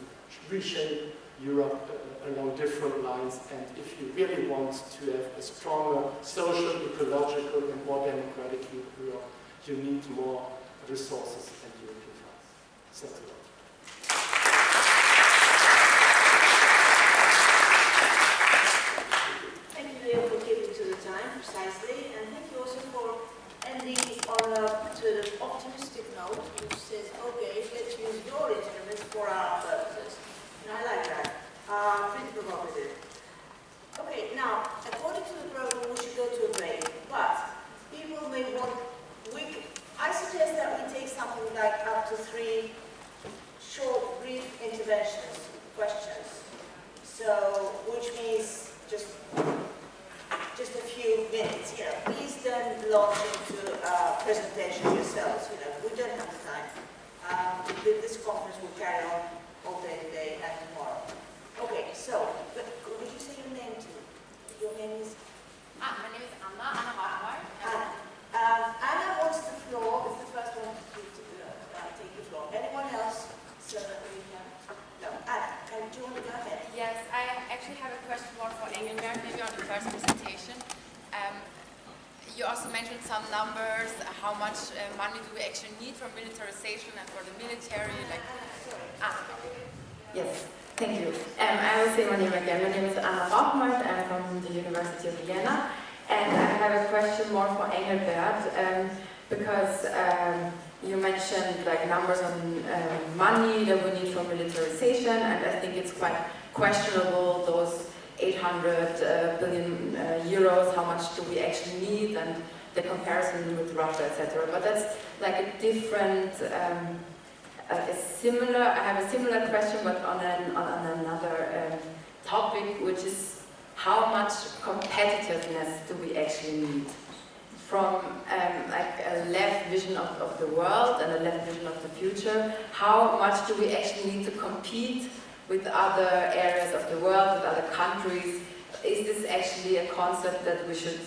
reshape Europe along different lines, and if you really want to have a stronger social, ecological, and more democratic Europe, you need more resources and European funds. Thanks a lot. Thank you, Leo, for keeping to the time precisely, and thank you also for ending on a sort of optimistic note, which says, okay, let's use your instruments for our purposes. And I like that. Pretty provocative. Okay, now, according to the program, we should go to a break, but people may want, I suggest that we take something like up to 3 short, brief interventions, questions. So, which means just a few minutes. Please don't launch into a presentation yourselves. We don't have the time. This conference will carry on all day today and tomorrow. Okay, so, but would you say your name too? Your name is? My name is Anna Hartmark. Anna wants the floor, is the first one to take the floor. Anyone else? So that we can... No. Anna, do you want to go ahead? Yes, I actually have a question more for Engelbert, maybe on the first presentation. You also mentioned some numbers, how much money do we actually need for militarization and for the military? Yes. Thank you. I will say my name again. My name is Anna Hartmark. I'm from the University of Vienna. And I have a question more for Engelbert, because you mentioned numbers on money that we need for militarization, and I think it's quite questionable, those 800 billion euros, how much do we actually need, and the comparison with Russia, etc. But that's a different... I have a similar question, but on another topic, which is how much competitiveness do we actually need? From a left vision of the world and a left vision of the future, how much do we actually need to compete with other areas of the world, with other countries? Is this actually a concept that we should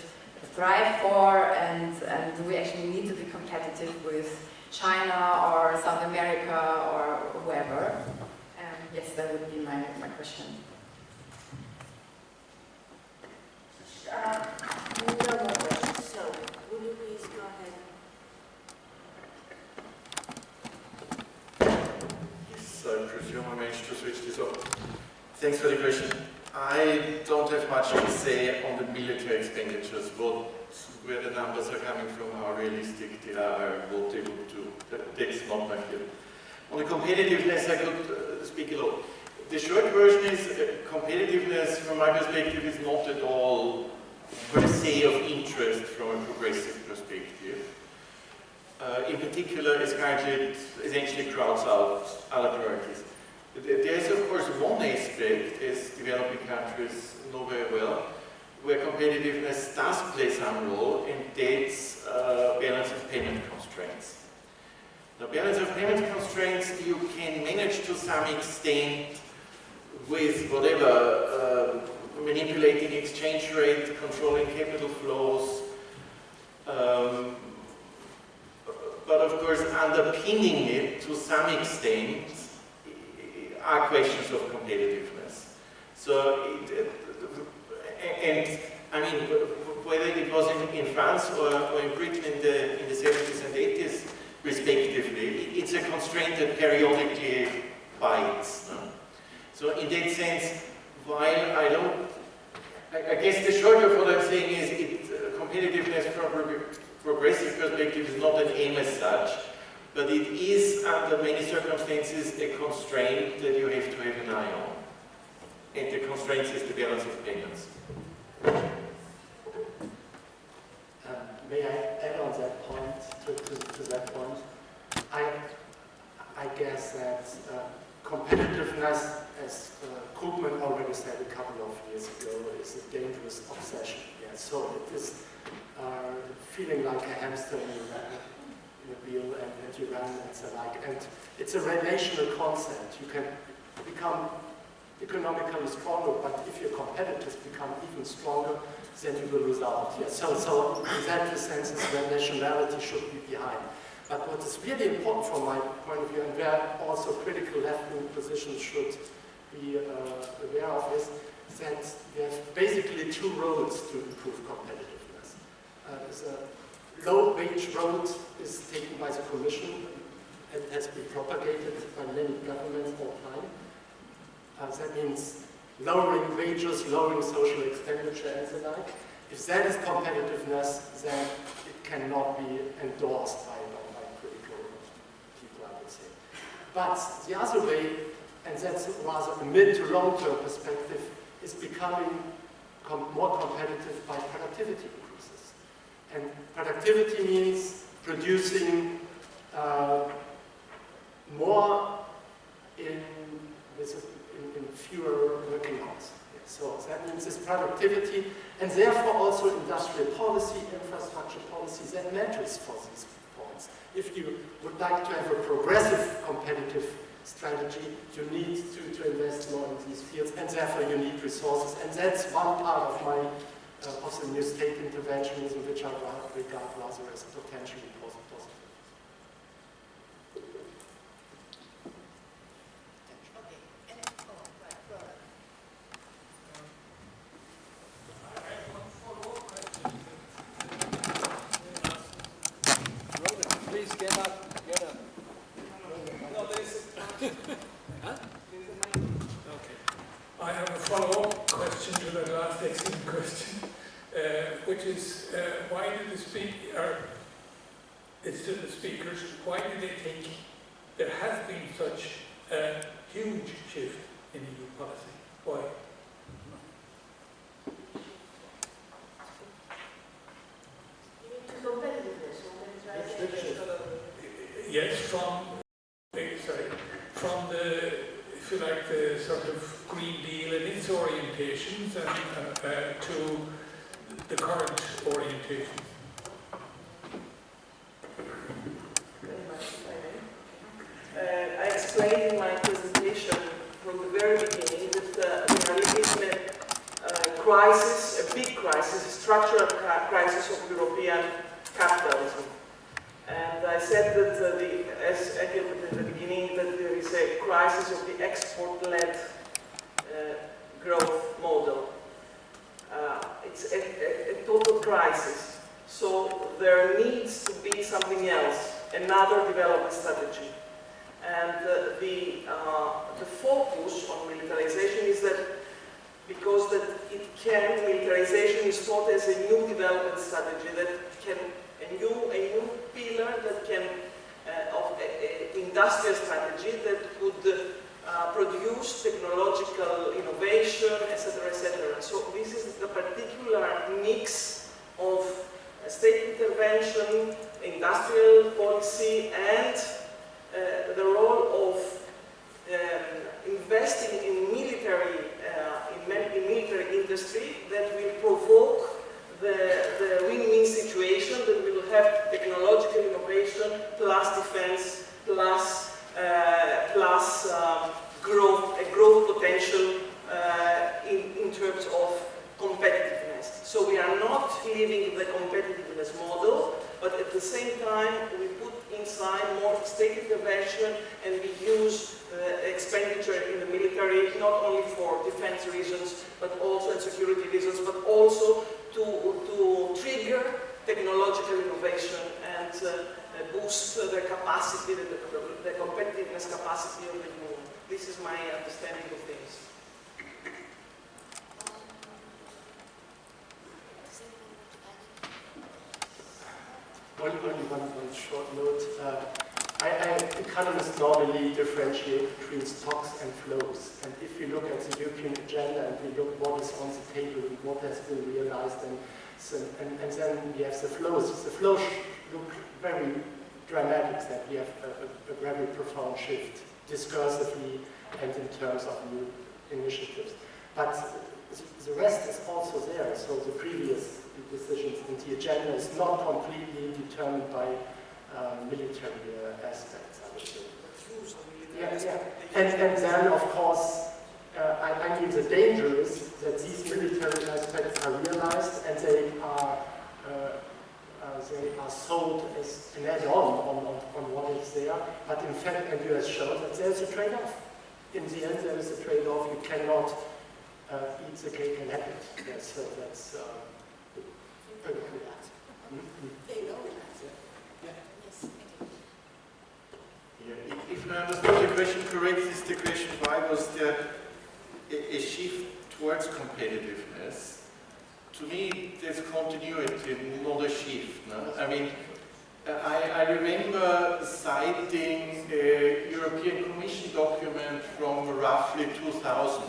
strive for, and do we actually need to be competitive with China or South America or whoever? Yes, that would be my question. No more questions, so will you please go ahead? Yes, I presume I managed to switch this off. Thanks for the question. I don't have much to say on the military expenditures, where the numbers are coming from, how realistic they are, what they would do. That's not my field. On the competitiveness, I could speak a lot. The short version is competitiveness, from my perspective, is not at all per se of interest from a progressive perspective. In particular, as currently it essentially crowds out other priorities. There is, of course, one aspect, as developing countries know very well, where competitiveness does play some role, and that's balance of payment constraints. Now, balance of payment constraints you can manage to some extent with whatever, manipulating exchange rate, controlling capital flows, but of course underpinning it to some extent are questions of competitiveness. So, and I mean, whether it was in France or in Britain in the 70s and 80s, respectively, it's a constraint that periodically bites. No? So in that sense, while I guess the short of what I'm saying is competitiveness from a progressive perspective is not an aim as such, but it is under many circumstances a constraint that you have to have an eye on. And the constraint is the balance of payments. May I add on that point, to that point? I guess that competitiveness, as Krugman already said a couple of years ago, is a dangerous obsession. Yeah, so it is feeling like a hamster in a wheel, and you run and so like. And it's a relational concept. You can become economically stronger, but if your competitors become even stronger, then you will lose out. Yeah, so in that sense, nationality should be behind. But what is really important from my point of view, and where also critical left-wing positions should be aware of, is that we have basically two roads to improve competitiveness. The low-wage road is taken by the Commission and has been propagated by many governments all the time. That means lowering wages, lowering social expenditure and the like. If that is competitiveness, then it cannot be endorsed by critical people, I would say. But the other way, and that's rather a mid to long-term perspective, is becoming more competitive by productivity increases. And productivity means producing more in fewer working hours. So that means this productivity, and therefore also industrial policy, infrastructure policy, that matters for these points. If you would like to have a progressive competitive strategy, you need to invest more in these fields, and therefore you need resources. And that's one part of my of the new state interventionism, which I regard rather as potentially positive. I have a follow-up question to that last excellent question, which is why did the speakers, why do they think there has been such a huge shift in EU policy? Why? Yes, from the, if you like, the sort of Green Deal and its orientations and to the current orientations. I explained in my presentation from the very beginning that we are living in a crisis, a big crisis, a structural crisis of European capitalism. And I said that, as Engelbert in the beginning, that there is a crisis of the export-led growth model. It's a total crisis. So there needs to be something else, another development strategy. And the focus on militarization is that because militarization is thought as a new development strategy that can a new pillar that can of industrial strategy that could produce technological innovation, etc., etc. So this is the particular mix of state intervention, industrial policy, and the role of plus growth potential in terms of competitiveness. So we are not leaving the competitiveness model, but at the same time we put inside more state intervention, and we use expenditure in the military not only for defense reasons, but also and security reasons, but also to trigger technological innovation and boost the capacity, the competitiveness capacity of the union. This is my understanding of things. Only one short note. Economists normally differentiate between stocks and flows. And if you look at the European agenda and we look what is on the table and what has been realized, and then we have the flows. The flows look very dramatic, that we have a very profound shift discursively and in terms of new initiatives. But the rest is also there. So the previous decisions and the agenda is not completely determined by military aspects, I would say. And then, of course, I mean, the danger is that these military aspects are realized and they are sold as an add-on on what is there. But in fact, and you have shown that there's a trade-off. In the end, there is a trade-off. You cannot eat the cake and have it. Yes, so that's very clear. If I understood the question correctly, is the question why was there a shift towards competitiveness? To me, there's continuity, not a shift. No? I mean, I remember citing a European Commission document from roughly 2000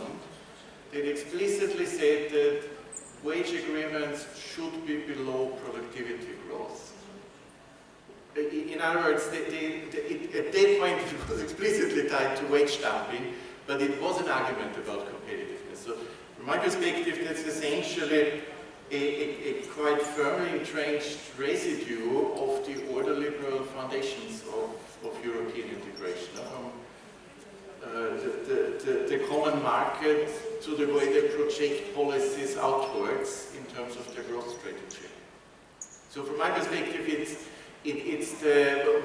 that explicitly said that wage agreements should be below productivity growth. In other words, at that point it was explicitly tied to wage dumping, but it was an argument about competitiveness. So from my perspective, that's essentially a quite firmly entrenched residue of the ordoliberal foundations of European integration. From the common market to the way they project policies outwards in terms of their growth strategy. So from my perspective, it's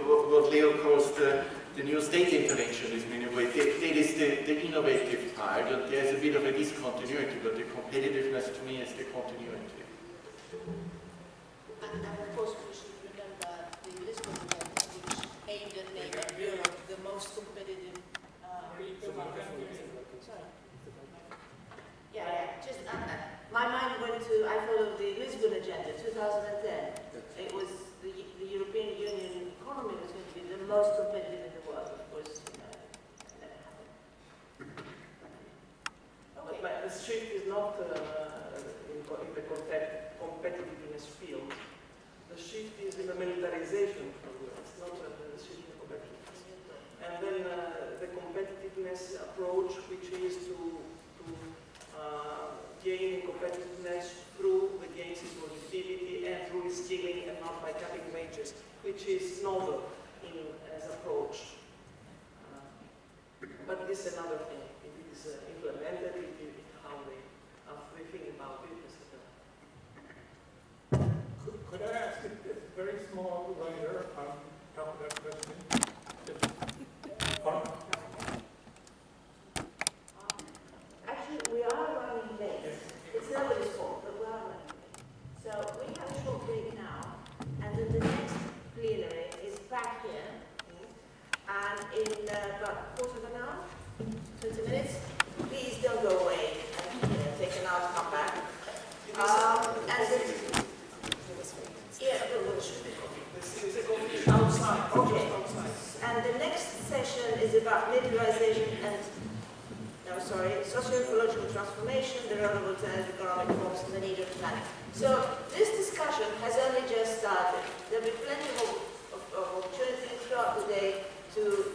what Leo calls the new state interventionism in a way. That is the innovative part, and there's a bit of a discontinuity, but the competitiveness to me is the continuity. And of course we should remember the Lisbon Agenda, which aimed at making Europe the most competitive. Sorry. Yeah. Just my mind went to, I followed the Lisbon Agenda, 2010. It was the European Union economy was going to be the most competitive in the world. Of course, never happened. Okay. But the shift is not in the competitiveness field. The shift is in the militarization field. It's not the shift in competitiveness. And then the competitiveness approach, which is to gain competitiveness through the gains in productivity and through reskilling and not by cutting wages, which is novel as approach. But this is another thing. If it is implemented, how they think about it. Could I ask a very small writer on top of that question? Actually, we are running late. Yes. It's nobody's fault, but we are running late. So we have a short break now, and then the next plenary is back here. And in about a quarter of an hour, 20 minutes, please don't go away and take an hour to come back. Outside. Okay. And the next session is about militarization and socio-ecological transformation, the role of alternative economic forms, and the need of planning. So this discussion has only just started. There will be plenty of opportunities throughout the day to